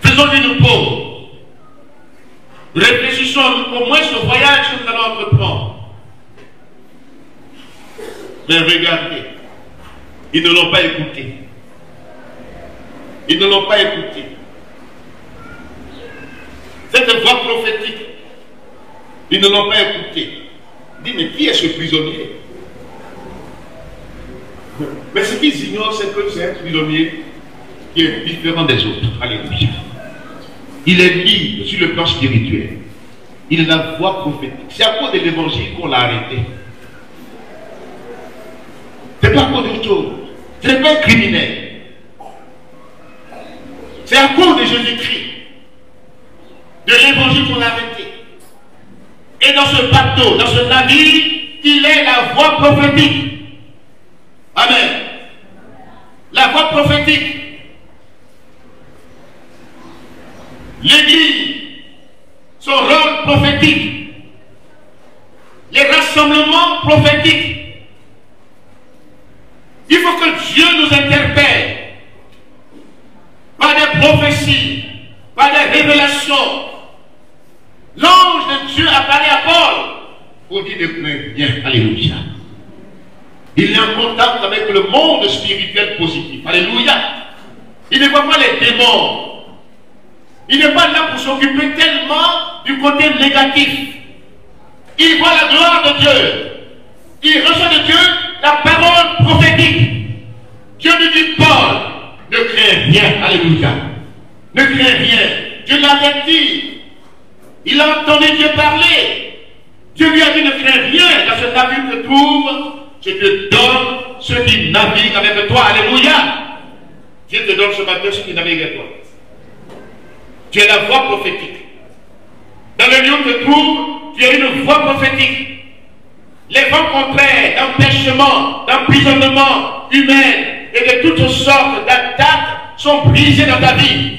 Faisons une pause. Réfléchissons au moins ce voyage que nous allons entreprendre. Mais regardez, ils ne l'ont pas écouté. Ils ne l'ont pas écouté. Cette voix prophétique, ils ne l'ont pas écouté. Il dit, mais qui est ce prisonnier? Mais ce qu'ils ignorent, c'est que c'est un prisonnier qui est différent des autres. Alléluia. Il est libre sur le plan spirituel. Il a la voix prophétique. C'est à cause de l'évangile qu'on l'a arrêté. C'est pas à cause d'autre chose. Ce n'est pas un criminel. C'est à cause de Jésus-Christ, de l'évangile qu'on l'a arrêté. Et dans ce bateau, dans ce navire, il est la voix prophétique. Amen. La voix prophétique. L'Église, son rôle prophétique. Les rassemblements prophétiques. Il faut que Dieu nous interpelle par des prophéties, par des révélations. L'ange de Dieu apparaît à Paul pour dire de prévenir. Alléluia. Il est en contact avec le monde spirituel positif. Alléluia. Il ne voit pas les démons. Il n'est pas là pour s'occuper tellement du côté négatif. Il voit la gloire de Dieu. Il reçoit de Dieu la parole prophétique. Dieu lui dit, Paul, ne crains rien. Alléluia. Ne crains rien. Dieu l'avertit. Il a entendu Dieu parler. Dieu lui a dit, ne crains rien. Dans ce navire que trouve, je te donne ceux qui naviguent avec toi. Alléluia. Dieu te donne ce matin ceux qui naviguent avec toi. Tu es la voix prophétique. Dans le lieu où tu te trouves, tu as une voix prophétique. Les vents contraires d'empêchement, d'emprisonnement humain et de toutes sortes d'attaques sont brisés dans ta vie.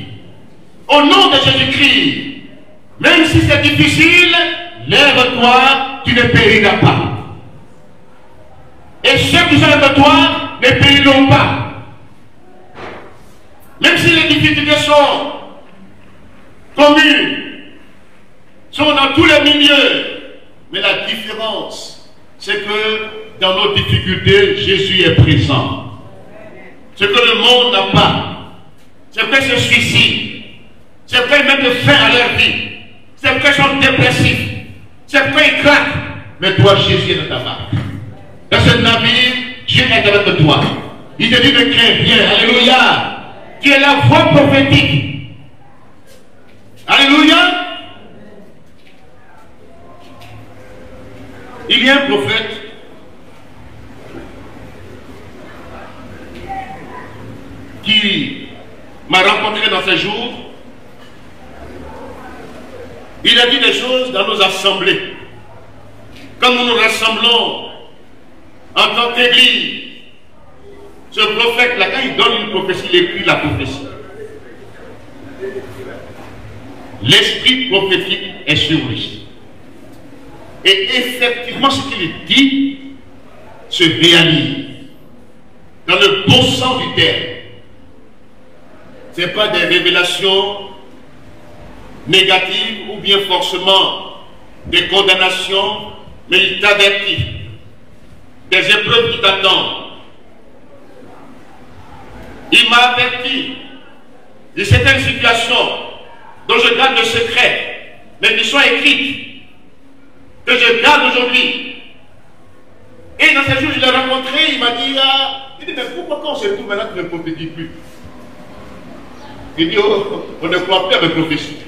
Au nom de Jésus-Christ, même si c'est difficile, lève-toi, tu ne périras pas. Et ceux qui sont avec toi ne périront pas. Même si les difficultés sont communes, sont dans tous les milieux, mais la différence, c'est que dans nos difficultés, Jésus est présent. Ce que le monde n'a pas, c'est qu'ils se suicident, c'est qu'ils mettent fin à leur vie, c'est qu'ils sont dépressifs, c'est qu'ils craquent. Mais toi, Jésus est dans ta barque. Dans ce navire, Dieu est avec toi. Il te dit ne crains rien. Alléluia. Tu es la voix prophétique. Alléluia. Il y a un prophète qui m'a rencontré dans ces jours. Il a dit des choses dans nos assemblées. Quand nous nous rassemblons en tant qu'église, ce prophète-là, quand il donne une prophétie, il écrit la prophétie. L'esprit prophétique est sur lui. Et effectivement, ce qu'il dit se réalise. Dans le bon sens du terme. Ce n'est pas des révélations négatives ou bien forcément des condamnations, mais il t'avertit. Des épreuves qui t'attendent. Il m'a averti de certaines situations dont je garde le secret, mais qui sont écrites, que je garde aujourd'hui. Et dans ces jours, je l'ai rencontré, il m'a dit, il dit, mais pourquoi quand on se trouve maintenant, tu ne prophétises plus? Il dit, oh, on ne croit plus à mes prophéties.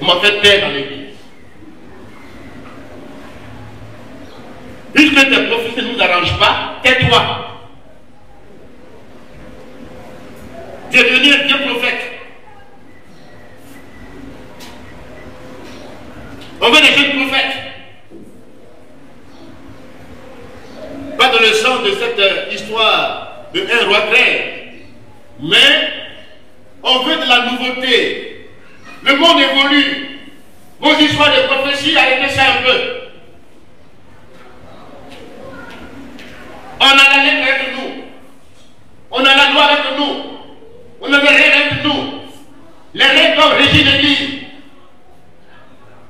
On m'a fait taire dans l'église. Puisque tes prophéties ne nous arrangent pas, tais-toi. Tu es devenu un vieux prophète. On veut des jeunes prophètes. Pas dans le sens de cette histoire de un roi grec, mais on veut de la nouveauté. Le monde évolue. Vos histoires de prophétie, arrêtez ça un peu. On a la lettre avec nous. On a la loi avec nous. On a les règles avec nous. Les règles doivent régir l'église.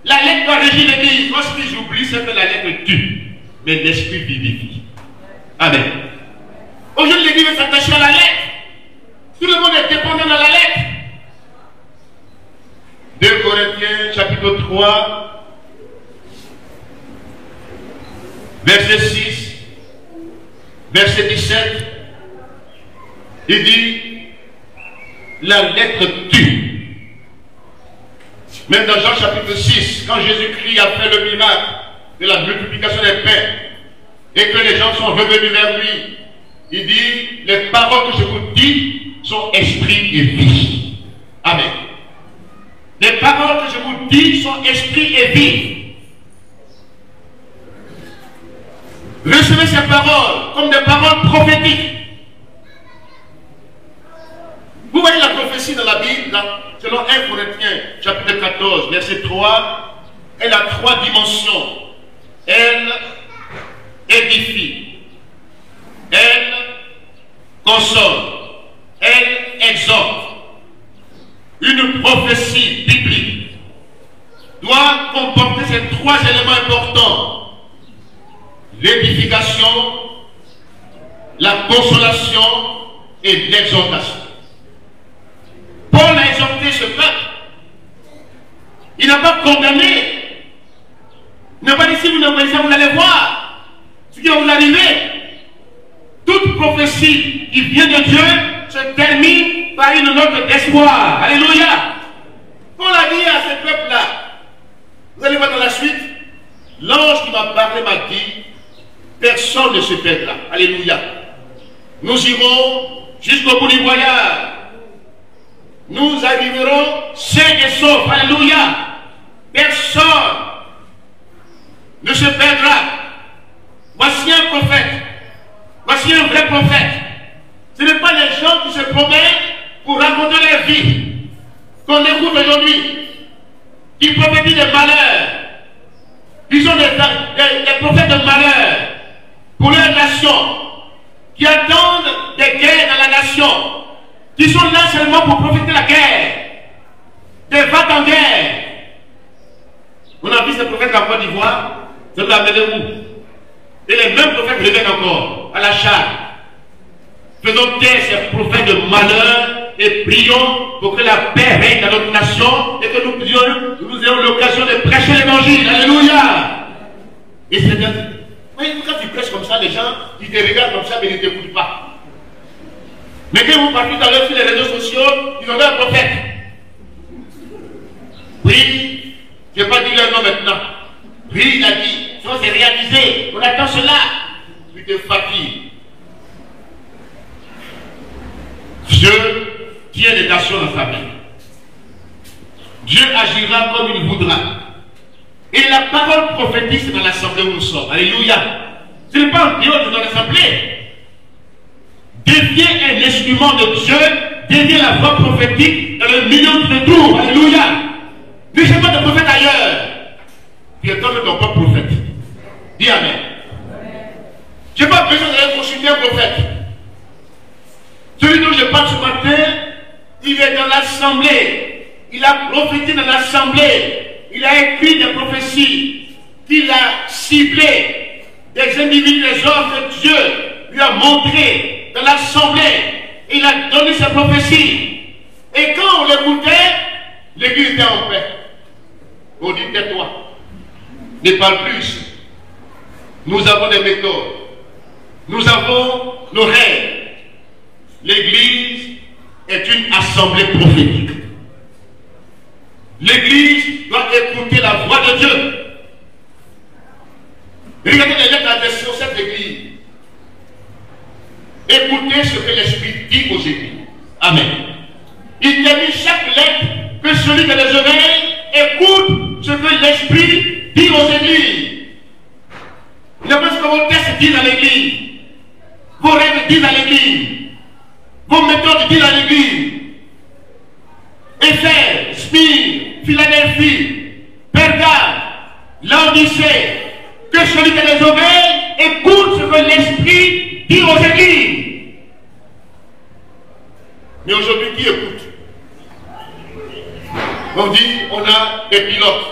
La lettre doit régir l'église. Moi, ce que j'oublie, c'est que la lettre tue. Mais l'esprit vivifie. Amen. Aujourd'hui, l'église veut s'attacher à la lettre. Tout le monde est dépendant dans la lettre. 2 Corinthiens, chapitre 3, verset 6, verset 17. Il dit, la lettre tue. Même dans Jean chapitre 6, quand Jésus-Christ a fait le miracle de la multiplication des pains et que les gens sont revenus vers lui, il dit, les paroles que je vous dis sont esprit et vie. Amen. Les paroles que je vous dis sont esprit et vie. Recevez ces paroles comme des paroles prophétiques. Vous voyez la prophétie dans la Bible, selon 1 Corinthiens, chapitre 14, verset 3, elle a 3 dimensions. Elle édifie, elle console, elle exhorte. Une prophétie biblique doit comporter ces 3 éléments importants. L'édification, la consolation et l'exhortation. Paul a exhorté ce peuple. Il n'a pas condamné. Il n'a pas dit si vous ne connaissez pas, vous allez voir ce qui va vous arriver. Toute prophétie qui vient de Dieu se termine par une note d'espoir. Alléluia. Paul a dit à ce peuple-là, vous allez voir dans la suite, l'ange qui m'a parlé m'a dit, personne ne se perdra. Alléluia. Nous irons jusqu'au bout du voyage. Nous arriverons sains et saufs. Alléluia. Personne ne se perdra. Voici un prophète. Voici un vrai prophète. Ce n'est pas les gens qui se promènent pour raconter leur vie qu'on écoute aujourd'hui, qui prophétisent des malheurs. Ils sont des prophètes de malheur pour leur nation, qui attendent des guerres dans la nation, qui sont là seulement pour profiter de la guerre, des vagues en guerre. On a vu ces prophètes en Côte d'Ivoire, ça nous a amené où? Et les mêmes prophètes reviennent encore à la charge. Faisons taire ces prophètes de malheur et prions pour que la paix règne dans notre nation et que nous ayons l'occasion de prêcher l'évangile. Alléluia. Et c'est bien. Quand tu prêches comme ça, les gens, ils te regardent comme ça, mais ils ne t'écoutent pas. Mais quand vous partez tout à l'heure sur les réseaux sociaux, ils ont un prophète. Oui, je ne vais pas dire leur nom maintenant. Oui, il a dit, ça c'est réalisé, on attend cela. Tu te fatigues. Dieu tient les nations dans sa main. Dieu agira comme il voudra. Et la parole prophétique, c'est dans l'assemblée où nous sommes. Alléluia. Ce n'est pas en dehors de notre assemblée. Deviens un instrument de Dieu, deviens la voix prophétique dans le milieu de tout. Alléluia. Ne cherche pas de prophète ailleurs. Tu es comme ton propre prophète. Dis Amen. Je n'ai pas besoin d'aller consulter un prophète. Celui dont je parle ce matin, il est dans l'assemblée. Il a prophétisé dans l'assemblée. Il a écrit des prophéties qu'il a ciblées. Des individus, des hommes que Dieu lui a montrés dans l'assemblée. Il a donné ses prophéties. Et quand on l'écoutait, l'église était en paix. On dit tais-toi. Ne parle plus. Nous avons des méthodes. Nous avons nos règles. L'église est une assemblée prophétique. L'église doit écouter la voix de Dieu. Regardez les lettres adressées à cette église. Écoutez ce que l'Esprit dit aux églises. Amen. Il termine chaque lettre que celui qui a des oreilles écoute ce que l'Esprit dit aux églises. Il n'y a pas ce que vos textes disent à l'église. Vos règles disent à l'église. Vos méthodes disent à l'église. Éphèse, Smyrne, Philadelphie, Pergame, Laodicée, que celui qui a des oreilles écoute ce que l'Esprit dit aux églises. Mais aujourd'hui, qui écoute? On dit, on a des pilotes,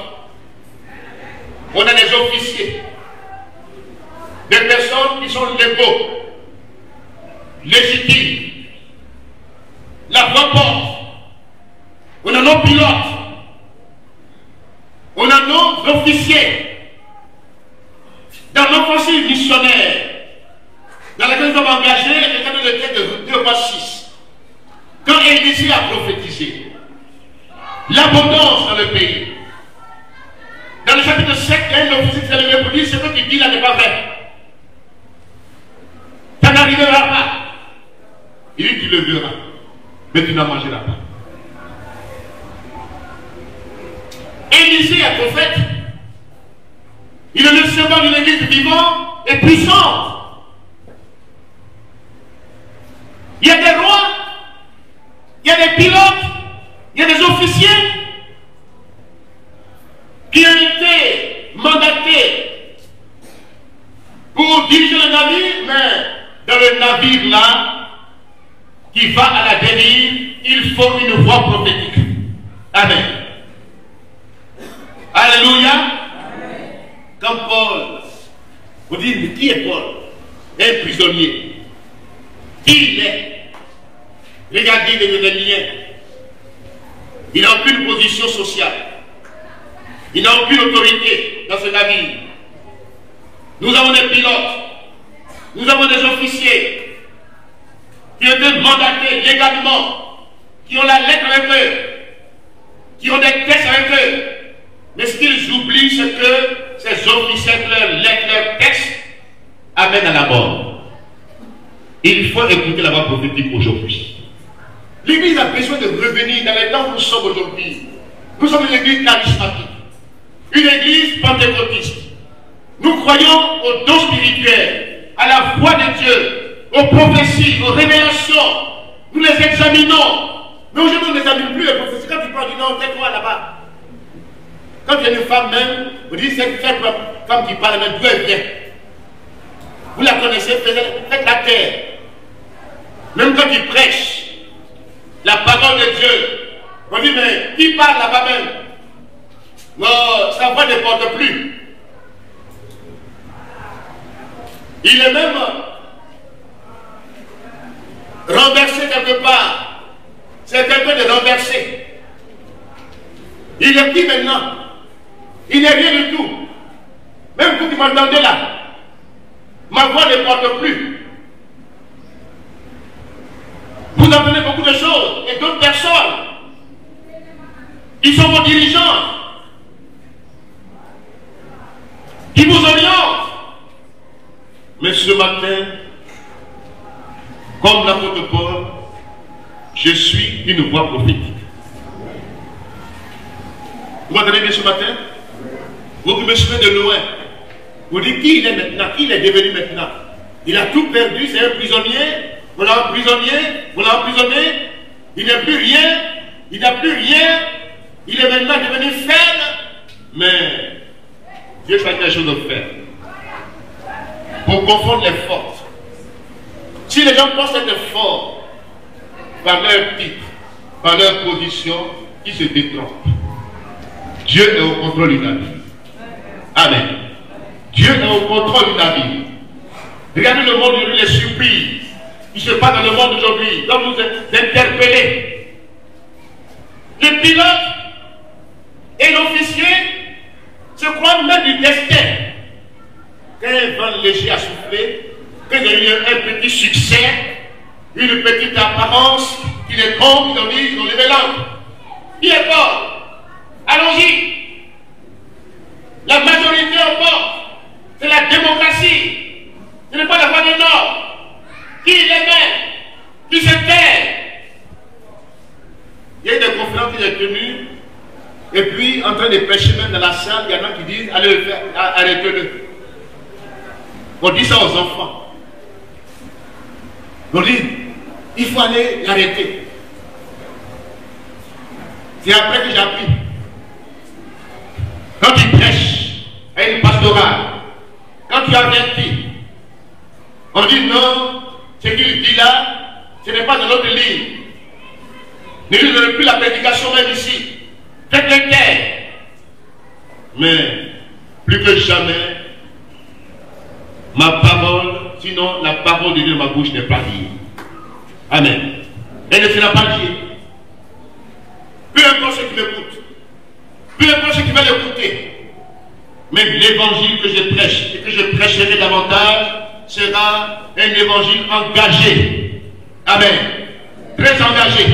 on a des officiers, des personnes qui sont légaux, légitimes. La voix porte. On a nos pilotes. On a nos officiers. Dans l'offensive missionnaire, dans laquelle nous sommes engagés, il y a quelqu'un de l'été de 2-6. Quand Élisée a prophétisé l'abondance dans le pays, dans le chapitre 7, il y a un officier qui s'est levé pour dire ce que tu dis là n'est pas vrai. Ça n'arrivera pas. Il dit tu le verras, mais tu n'en mangeras pas. Élisée est prophète. Il est le servant d'une église vivante et puissante. Il y a des rois, il y a des pilotes, il y a des officiers qui ont été mandatés pour diriger le navire, mais dans le navire là, qui va à la dérive, il faut une voix prophétique. Amen. Alléluia. Amen. Quand Paul, vous dites, mais qui est Paul? Un prisonnier. qui il est. Regardez les liens. Il n'a aucune position sociale. Il n'a aucune autorité dans ce navire. Nous avons des pilotes. Nous avons des officiers qui ont été mandatés légalement, qui ont la lettre avec eux, qui ont des tests avec eux. Mais ce qu'ils oublient, c'est que ces officiers, leurs lettres, leurs textes, amènent à la mort. Il faut écouter la voix prophétique aujourd'hui. L'Église a besoin de revenir dans les temps où nous sommes aujourd'hui. Nous sommes une Église charismatique, une Église pentecôtiste. Nous croyons aux dons spirituels, à la voix de Dieu, aux prophéties, aux révélations. Nous les examinons. Mais aujourd'hui, on ne les examine plus, les prophéties. Quand tu parles du nom, tais-toi là-bas. Quand il y a une femme même, vous dites cette femme qui parle, mais d'où elle vient? Vous la connaissez, faites la terre. Même quand il prêche la parole de Dieu, on dit, mais qui parle là-bas même? Non, sa voix ne porte plus. Il est même renversé quelque part. C'est quelqu'un de renversé. Il est qui maintenant? Il n'est rien du tout. Même vous qui m'entendez là, ma voix ne porte plus. Vous apprenez beaucoup de choses et d'autres personnes qui sont vos dirigeants, qui vous orientent. Mais ce matin, comme l'apôtre Paul, je suis une voix prophétique. Vous m'entendez bien ce matin? Vous me suivez de loin. Vous dites qui il est maintenant, qui il est devenu maintenant. Il a tout perdu, c'est un prisonnier. On l'a emprisonné, on l'a emprisonné. Il n'a plus rien, il n'a plus rien. Il est maintenant devenu faible. Mais Dieu fait quelque chose de faire. Pour confondre les forces. Si les gens pensent être forts par leur titre, par leur position, ils se détrompent. Dieu est au contrôle du navire. Amen. Dieu est au contrôle du navire. Regardez le monde aujourd'hui, les surprises qui se passent dans le monde aujourd'hui, doivent nous interpeller. Le pilote et l'officier se croient même du destin. Quand un vent léger a soufflé, quand il y a eu un petit succès, une petite apparence, qui les trompe, ils ont dit, ils ont levé l'encre. Qui est fort? Allons-y. La majorité au port, c'est la démocratie. Ce n'est pas la voix du Nord. Qui les met? Qui se tait? Il y a eu des conférences qui sont tenues, et puis en train de prêcher même dans la salle, il y en a qui disent, allez le faire, arrêtez-le. On dit ça aux enfants. On dit, il faut aller l'arrêter. C'est après que j'ai appris. Quand il prêche à une pastorale, quand tu avertis, on dit non, ce qu'il dit là, ce n'est pas dans notre ligne. Ne lui donnez plus la prédication même ici. Faites-le taire. Mais plus que jamais, ma parole, sinon la parole de Dieu de ma bouche n'est pas liée. Amen. Elle ne sera pas liée. Peu importe ce qui m'écoute, peu importe ce qui va l'écouter, même l'évangile que je prêche et que je prêcherai davantage sera un évangile engagé. Amen. Très engagé.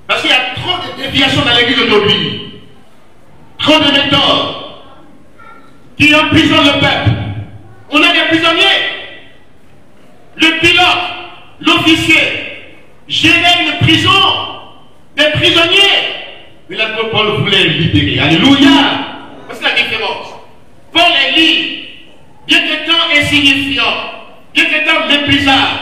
Parce qu'il y a trop de déviations dans l'église d'aujourd'hui. Trop de méthodes qui emprisonnent le peuple. On a des prisonniers. Le pilote, l'officier, gérait une prison, des prisonniers. Mais l'apôtre Paul voulait libérer. Alléluia. C'est la différence. Paul est libre, bien qu'étant insignifiant, bien qu'étant méprisable,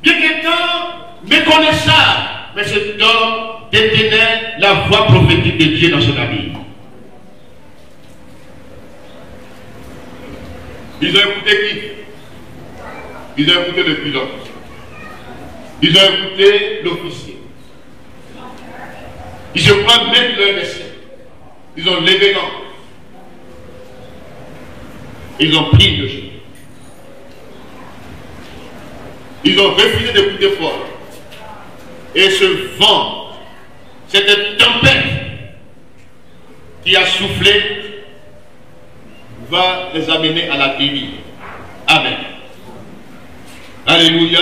bien qu'étant méconnaissable, mais cet homme détenait la voix prophétique de Dieu dans son avis. Ils ont écouté qui? Ils ont écouté le pilote. Ils ont écouté l'officier. Ils se croient même leur destin. Ils ont levé l'encre. Ils ont pris le jeu. Ils ont refusé d'écouter fort. Et ce vent, cette tempête qui a soufflé, va les amener à la dérive. Amen. Alléluia.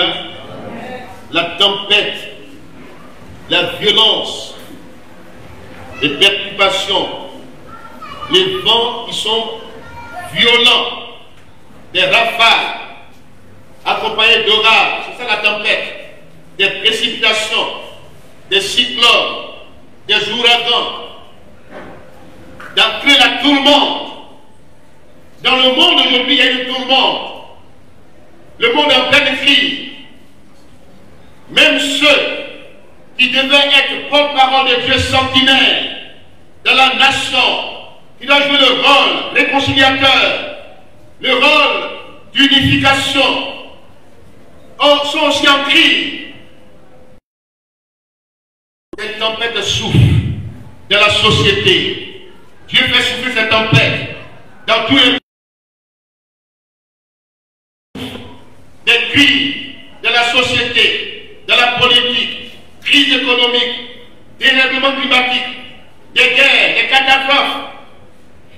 La tempête, la violence, les perturbations, les vents qui sont violents, des rafales, accompagnés d'orages, c'est ça la tempête, des précipitations, des cyclones, des ouragans, d'après la tourmente. Dans le monde aujourd'hui, il y a une tourmente. Le monde est en pleine crise. Même ceux qui devaient être porte-parole de Dieu sentinelle dans la nation, qui doivent jouer le rôle réconciliateur, le rôle d'unification, sont aussi en crise. Cette tempête souffle dans la société. Dieu fait souffler cette tempête dans tous les des crises de la société, de la politique, crise économique, dérèglement climatique, des guerres, des catastrophes,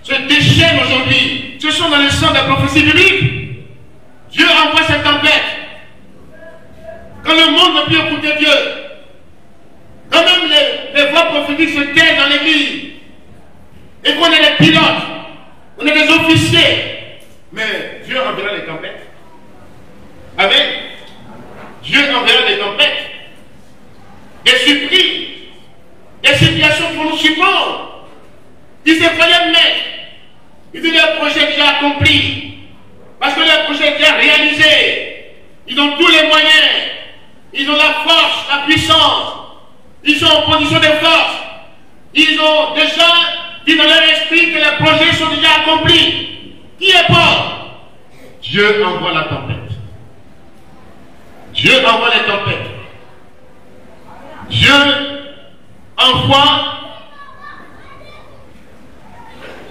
se déchaînent aujourd'hui. Ce sont dans le sang de la prophétie biblique. Dieu envoie cette tempête. Quand le monde ne peut plus écouter Dieu, quand même les voix prophétiques se taisent dans l'église, et qu'on est des pilotes, on est des officiers, mais Dieu enverra les tempêtes. Amen. Dieu enverra des tempêtes, des surprises, des situations pour nous surprendre. Il se fallait mettre. Il dit le projet déjà accompli. Parce que le projet est déjà réalisé. Ils ont tous les moyens. Ils ont la force, la puissance. Ils sont en position de force. Ils ont déjà dit dans leur esprit que les projets sont déjà accomplis. Qui est mort? Dieu envoie la tempête. Dieu envoie les tempêtes. Dieu envoie.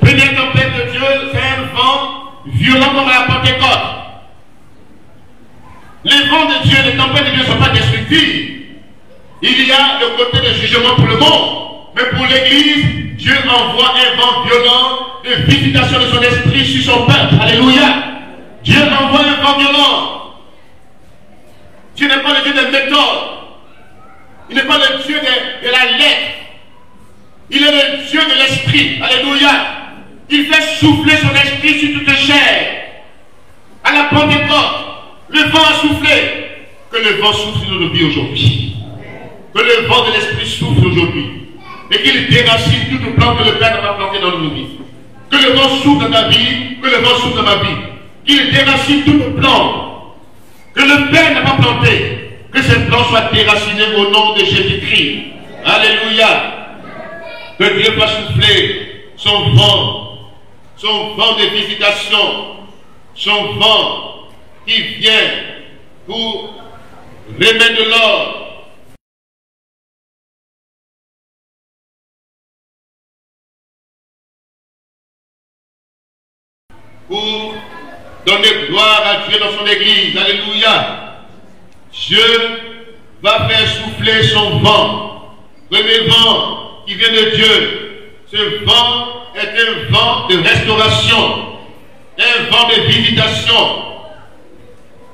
Première tempête de Dieu, c'est un vent violent comme à la Pentecôte. Les vents de Dieu, les tempêtes de Dieu ne sont pas destructives. Il y a le côté de jugement pour le monde. Mais pour l'Église, Dieu envoie un vent violent de visitation de son esprit sur son peuple. Alléluia. Dieu envoie un vent violent. Dieu n'est pas le Dieu des méthodes. Il n'est pas le Dieu de la lettre. Il est le Dieu de l'esprit. Alléluia. Il fait souffler son esprit sur toute chair. À la Pentecôte, le vent a soufflé. Que le vent souffle sur nos vies aujourd'hui. Que le vent de l'esprit souffle aujourd'hui. Et qu'il déracine toute plante que le Père n'a pas planté dans nos vies. Que le vent souffle dans ta vie. Que le vent souffle dans ma vie. Qu'il déracine toute plante que le Père n'a pas planté. Que cette plante soit déracinée au nom de Jésus-Christ. Alléluia. Que Dieu va souffler son vent de visitation, son vent qui vient pour remettre de l'ordre. Pour donner gloire à Dieu dans son église. Alléluia. Dieu va faire souffler son vent. Premier vent qui vient de Dieu. Ce vent est un vent de restauration, un vent de visitation,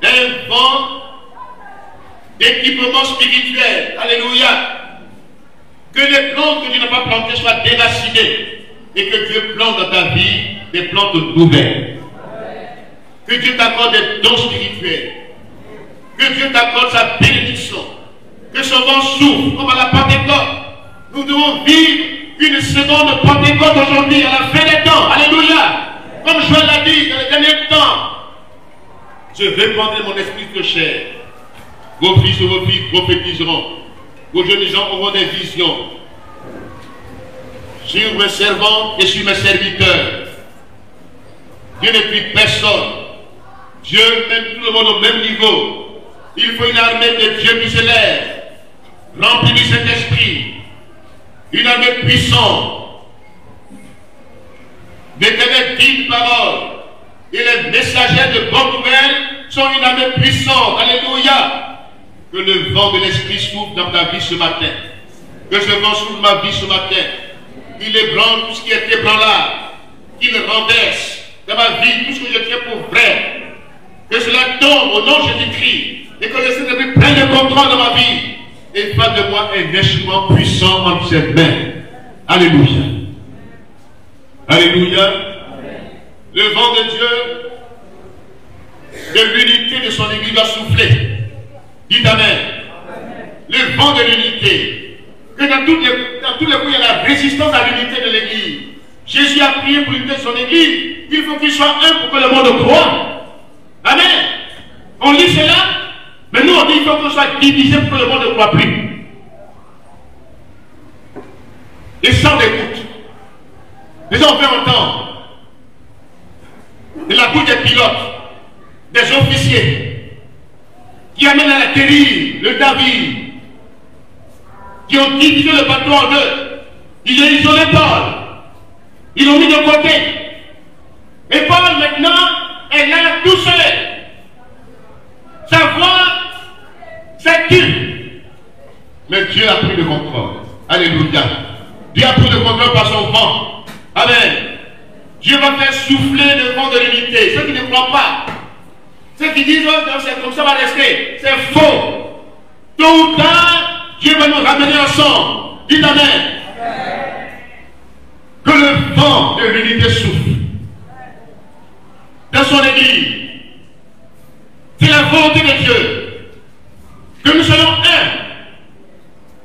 un vent d'équipement spirituel. Alléluia. Que les plantes que Dieu n'a pas plantées soient déracinées et que Dieu plante dans ta vie des plantes nouvelles. Que Dieu t'accorde des dons spirituels. Que Dieu t'accorde sa bénédiction. Que son vent souffle comme à la Pentecôte. Nous devons vivre une seconde Pentecôte aujourd'hui à la fin des temps. Alléluia. Comme Joël l'a dit dans les derniers temps. Je répandrai mon esprit de chair. Vos fils et vos filles prophétiseront. Vos jeunes gens auront des visions. Sur mes servants et sur mes serviteurs. Dieu ne prie personne. Dieu met tout le monde au même niveau. Il faut une armée de Dieu qui se lève, remplie de cet esprit. Une armée puissante. L'Éternel dit une parole. Et les messagers de bonnes nouvelles sont une armée puissante. Alléluia. Que le vent de l'Esprit souffle dans ta vie ce matin. Que ce vent souffle ma vie ce matin. Qu'il ébranle tout ce qui est ébranlable. Qu'il renverse dans ma vie tout ce que je tiens pour vrai. Que cela tombe au nom de Jésus-Christ. Et que le Seigneur prenne le contrôle de ma vie. Et fasse de moi un instrument puissant entre ses mains. Alléluia. Alléluia. Le vent de Dieu, de l'unité de son Église doit souffler. Dites Amen. Le vent de l'unité. Que dans tous les coups, il y a la résistance à l'unité de l'Église. Jésus a prié pour l'unité de son Église. Il faut qu'il soit un pour que le monde croie. Amen. On lit cela, mais nous on dit qu'il faut qu'on soit divisé pour que le monde ne croit plus. Et sans écoute. Les gens ont fait entendre de la bouche des pilotes, des officiers, qui amènent à la dérive le David, qui ont divisé le bateau en deux. Ils ont isolé Paul. Ils l'ont mis de côté. Et Paul maintenant est là tout seul. Sa voix s'accuse. Mais Dieu a pris le contrôle. Alléluia. Dieu a pris le contrôle par son vent. Amen. Dieu va faire souffler le vent de l'unité. Ceux qui ne croient pas, ceux qui disent oh, c'est comme ça va rester, c'est faux. Tôt ou tard, Dieu va nous ramener ensemble. Dites Amen. Que le vent de l'unité souffle dans son Église. C'est la volonté de Dieu. Que nous soyons un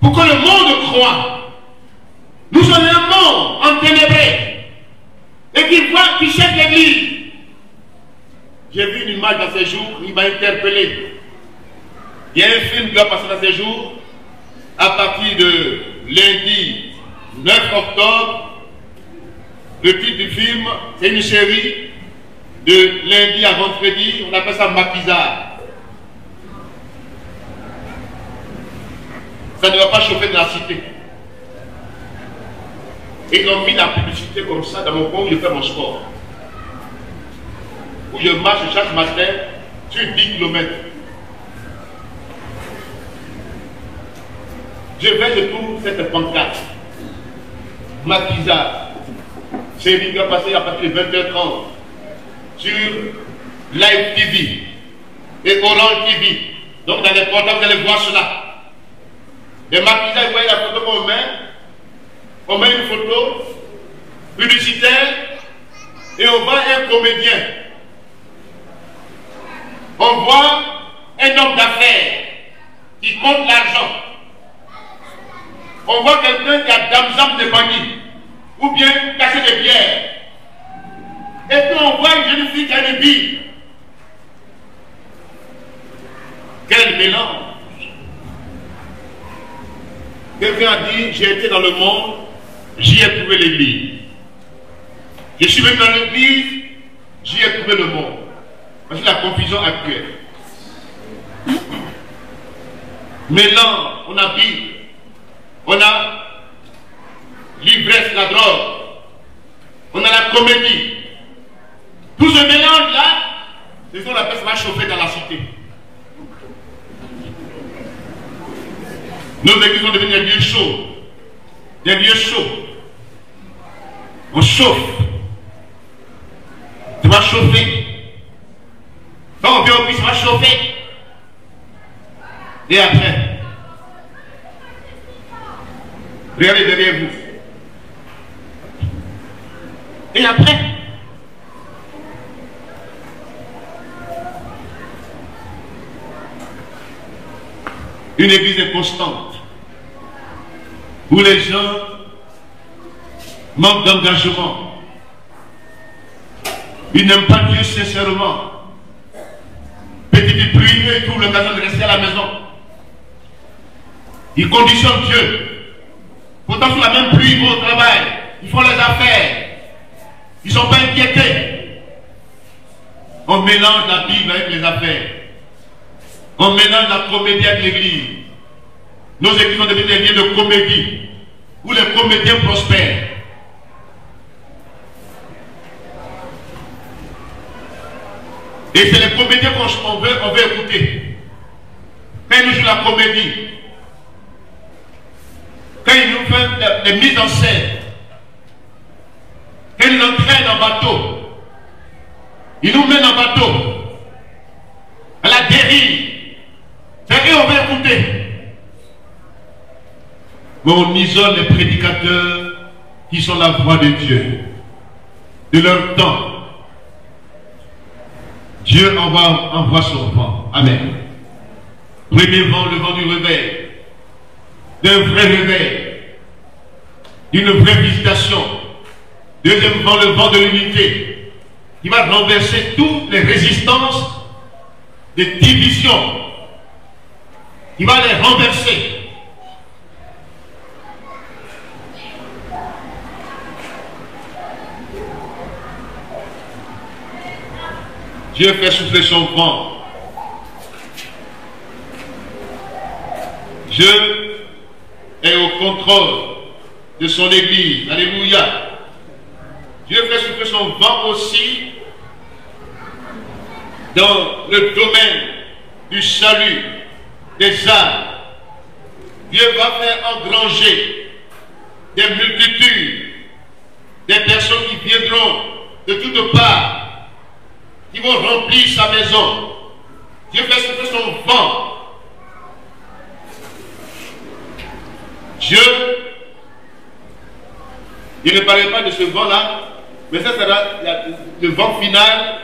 pour que le monde croie. Nous sommes un monde enténébré et qui cherche l'Église. J'ai vu une image dans ces jours, il m'a interpellé. Il y a un film qui va passer dans ces jours à partir de lundi 9 octobre. Le titre du film, c'est une série de lundi à vendredi, on appelle ça Maquisard. Ça ne va pas chauffer de la cité. Et ils ont mis la publicité comme ça dans mon coin où je fais mon sport. Où je marche chaque matin sur 10 km. Je vais, je trouve cette pancarte. Maquisard. C'est une qui va passer à partir de 20h30 sur Live TV et Orange TV. Donc dans les portables, vous allez voir cela. Les maquisards, vous voyez la photo qu'on met. On met une photo publicitaire et on voit un comédien. On voit un homme d'affaires qui compte l'argent. On voit quelqu'un qui a damsam de banni ou bien cassé des bières. Et puis on voit une jeune fille qui a une bille. Quel mélange! Quelqu'un a dit, j'ai été dans le monde, j'y ai trouvé l'Église. Je suis venu dans l'Église, j'y ai trouvé le monde. Parce que la confusion actuelle. Maintenant, on a Bible, on a l'ivresse, la drogue, on a la comédie. Tout ce mélange-là, c'est ce qu'on appelle ça va chauffer dans la cité. Nos églises sont devenues des lieux chauds. Des lieux chauds. On chauffe. Ça va chauffer. Quand on vient au Christ, ça va chauffer. Et après, regardez derrière vous. Et après, une église inconstante, où les gens manquent d'engagement. Ils n'aiment pas Dieu sincèrement. Petite pluie, ils trouvent l'occasion de rester à la maison. Ils conditionnent Dieu. Pourtant, sous la même pluie, ils vont au travail. Ils font les affaires. Ils ne sont pas inquiétés. On mélange la Bible avec les affaires. On mélange la comédie avec l'église. Nos églises sont devenues des lieux de comédie, où les comédiens prospèrent. Et c'est les comédiens qu'on veut écouter. Quand ils nous jouent la comédie, quand ils nous font les mises en scène, quand ils nous entraînent en bateau, ils nous mènent en bateau, à la dérive, c'est eux qu'on veut écouter. Mais on isole les prédicateurs qui sont la voix de Dieu, de leur temps. Dieu envoie son vent. Amen. Premier vent, le vent du réveil. D'un vrai réveil. D'une vraie visitation. Deuxième vent, le vent de l'unité. Qui va renverser toutes les résistances de division. Qui va les renverser. Dieu fait souffler son vent. Dieu est au contrôle de son Église. Alléluia. Dieu fait souffler son vent aussi dans le domaine du salut des âmes. Dieu va faire engranger des multitudes, des personnes qui viendront de toutes parts, qui vont remplir sa maison. Dieu fait souffler son vent. Dieu, il ne parlait pas de ce vent-là, mais ça sera le vent final.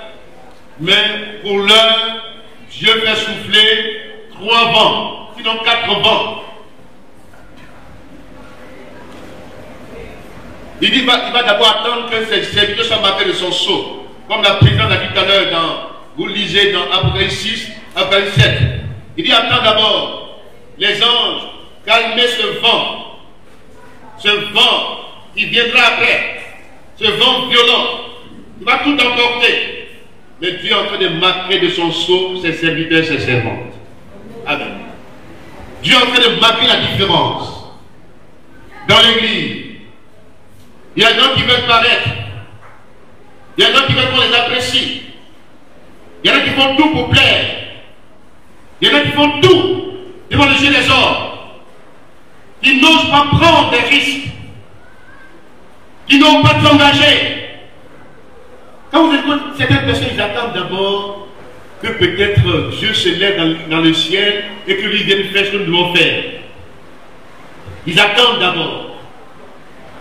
Mais pour l'heure, Dieu fait souffler 3 vents, sinon 4 vents. Il dit, il va d'abord attendre que ses serviteurs soient battus de son sceau. Comme la présidente a dit tout à l'heure, vous lisez dans Apocalypse 6, Apocalypse 7. Il dit, attends d'abord, les anges, calmez ce vent qui viendra après, ce vent violent, il va tout emporter. Mais Dieu est en train de marquer de son sceau ses serviteurs, ses servantes. Amen. Dieu est en train de marquer la différence. Dans l'église, il y a des gens qui veulent paraître. Il y a des gens qui veulent qu'on les apprécie. Il y en a qui font tout pour plaire. Il y en a qui font tout devant les yeux des hommes. Qui n'osent pas prendre des risques. Qui n'ont pas de s'engager. Quand vous écoutez certaines personnes, ils attendent d'abord que peut-être Dieu se lève dans le ciel et que lui vienne faire ce que nous devons faire. Ils attendent d'abord.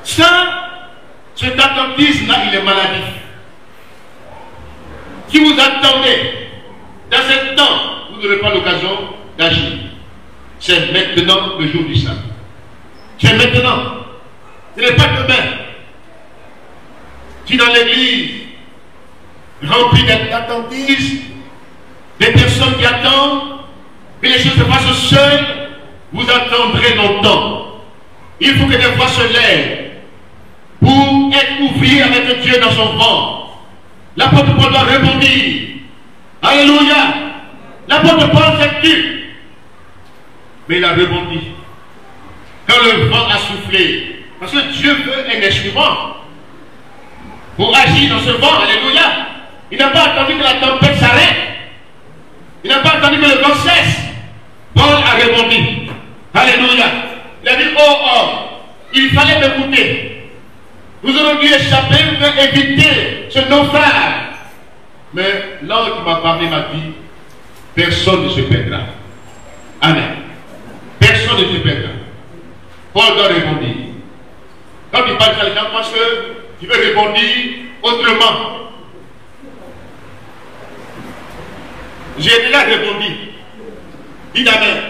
Ça, cet attentisme-là, il est maladif. Si vous attendez, dans ce temps, vous n'aurez pas l'occasion d'agir. C'est maintenant le jour du salut. C'est maintenant. Ce n'est pas demain. Si dans l'église, remplie d'attentisme, des personnes qui attendent, que les choses se fassent seules, vous attendrez longtemps. Il faut que des voix se lèvent pour être ouvrier avec Dieu dans son ventre. L'apôtre Paul doit rebondir. Alléluia. L'apôtre Paul s'est tué. Mais il a rebondi. Quand le vent a soufflé. Parce que Dieu veut un instrument pour agir dans ce vent. Alléluia. Il n'a pas attendu que la tempête s'arrête. Il n'a pas attendu que le vent cesse. Paul a rebondi. Alléluia. Il a dit, oh homme, il fallait m'écouter. Vous aurez dû échapper pour éviter ce naufrage. Mais l'ange qui m'a parlé m'a dit, personne ne se perdra. Amen. Personne ne se perdra. Paul doit rebondir. Quand il parle à les gens, parce que tu veux rebondir autrement. J'ai déjà rebondi. Dites Amen.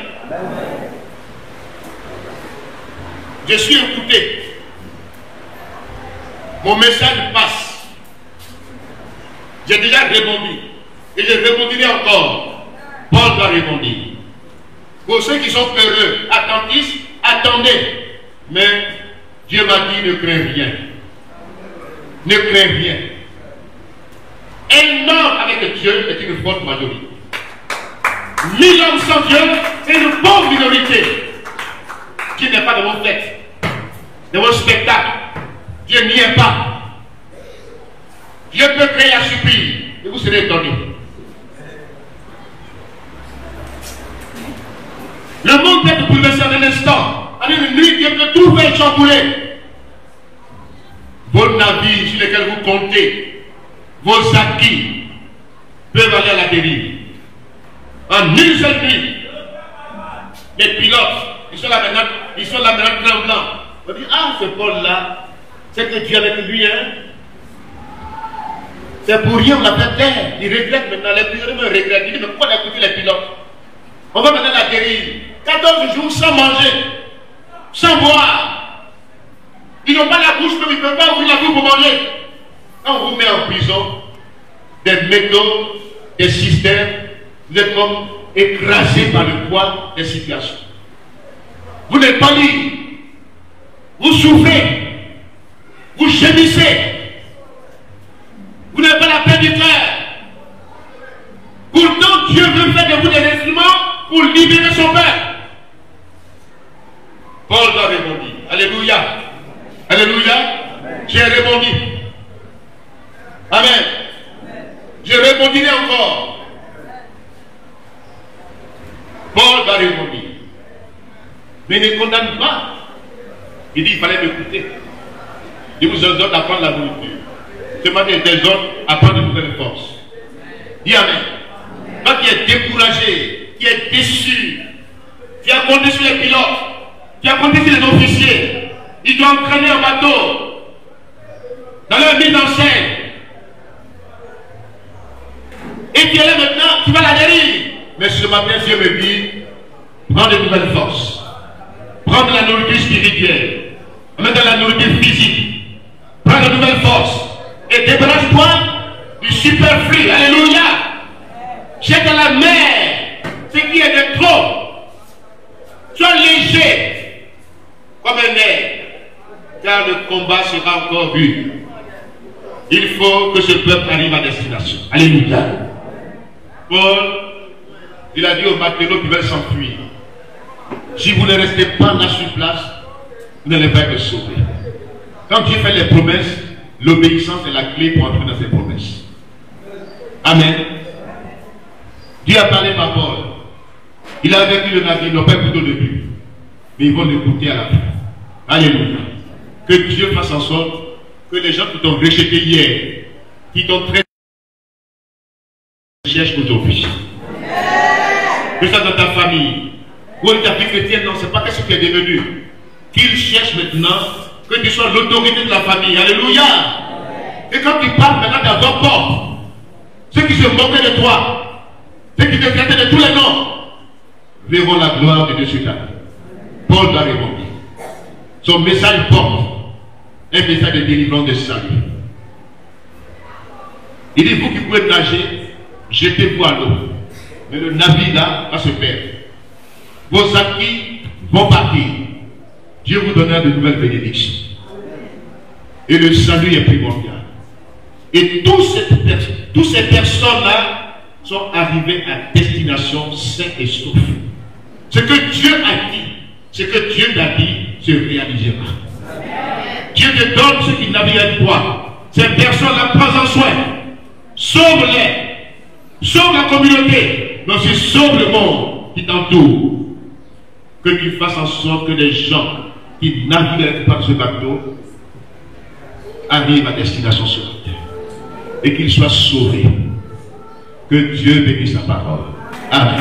Je suis écouté. Mon message passe. J'ai déjà rebondi. Et je rebondirai encore. Paul doit rebondir. Pour ceux qui sont peureux, attentifs, attendez. Mais Dieu m'a dit, ne crains rien. Ne crains rien. Un homme avec Dieu est une forte majorité. 1000 hommes sans Dieu, c'est une pauvre minorité qui n'est pas dans vos fêtes, dans vos spectacles. Dieu n'y est pas. Dieu peut créer la surprise et vous serez étonnés. instant, en une nuit, Dieu peut tout faire chambouler. Vos navires sur lesquels vous comptez, vos acquis, peuvent aller à la dérive. En une seule nuit, les pilotes, ils sont là maintenant tremblants. On dit, ah, ce Paul-là, c'est que Dieu avec lui, hein. C'est pour rien, on l'a fait taire. Il regrette maintenant, les prisonniers me regrettent. Il dit, mais pourquoi on a écouté les pilotes? On va maintenant la dérive. 14 jours sans manger, sans boire. Ils n'ont pas la bouche, mais ils ne peuvent pas ouvrir la bouche pour manger. Quand on vous met en prison, des métaux, des systèmes, vous êtes comme écrasé par le poids des situations. Vous n'êtes pas libre. Vous souffrez. Vous gémissez. Vous n'avez pas la paix du cœur. Pourtant, Dieu veut faire de vous des instruments pour libérer son peuple. Paul a répondu. Alléluia. Alléluia. J'ai répondu. Amen. Je répondrai encore. Paul a répondu. Mais ne condamne pas. Il dit il fallait m'écouter. Je vous exhorte à prendre la nourriture. Ce matin, des autres à prendre de nouvelles forces. Dis Amen. Toi qui es découragé, qui es déçu, qui as compté sur les pilotes, qui as compté sur les officiers, ils t'ont entraîné en bateau, dans leur mise en scène. Et tu es là maintenant, tu vas la dérive. Mais ce matin, Dieu me dit, prends de nouvelles forces. Prends de la nourriture spirituelle. Mets de la nourriture physique. Prends de nouvelles forces. Et débarrasse-toi du superflu. Alléluia. Jette à la mer ce qui est de trop. Sois léger comme un air. Car le combat sera encore vu. Il faut que ce peuple arrive à destination. Alléluia. Paul, il a dit aux matelots qui veulent s'enfuir. Si vous ne restez pas là sur place, vous n'allez pas être sauvés. Quand Dieu fait les promesses, l'obéissance est la clé pour entrer dans ses promesses. Amen. Dieu a parlé par Paul. Il a vécu le navire, ils n'ont pas écouté au début. Mais ils vont l'écouter à la fin. Alléluia. Que Dieu fasse en sorte que les gens qui t'ont rejeté hier, qui t'ont traité, cherchent aujourd'hui. Que ça dans ta famille, ou dans ta vie chrétienne, non, c'est pas qu'est-ce que tu es devenu. Qu'ils cherchent maintenant que tu sois l'autorité de la famille. Alléluia. Et quand tu parles maintenant dans ton corps, ceux qui se moquaient de toi, ceux qui te traitaient de tous les noms, verront la gloire de Dieu sur ta vie. Paul doit répondre. Son message porte un message de délivrance de salut. Il dit, vous qui pouvez nager, jetez-vous à l'eau. Mais le navire là va se perdre. Vos acquis vont partir. Dieu vous donnera de nouvelles bénédictions. Et le salut est primordial. Et toutes ces personnes-là sont arrivées à destination sains et saufs. Ce que Dieu a dit, ce que Dieu t'a dit, se réalisera. Dieu te donne ce qu'il n'avait à toi. Ces personnes-là, prends-en soin. Sauve-les. Sauve la communauté. Mais aussi sauve le monde qui t'entoure. Que tu fasses en sorte que les gens qui naviguent par ce bateau arrivent à destination sur la terre. Et qu'ils soient sauvés. Que Dieu bénisse sa parole. Amen.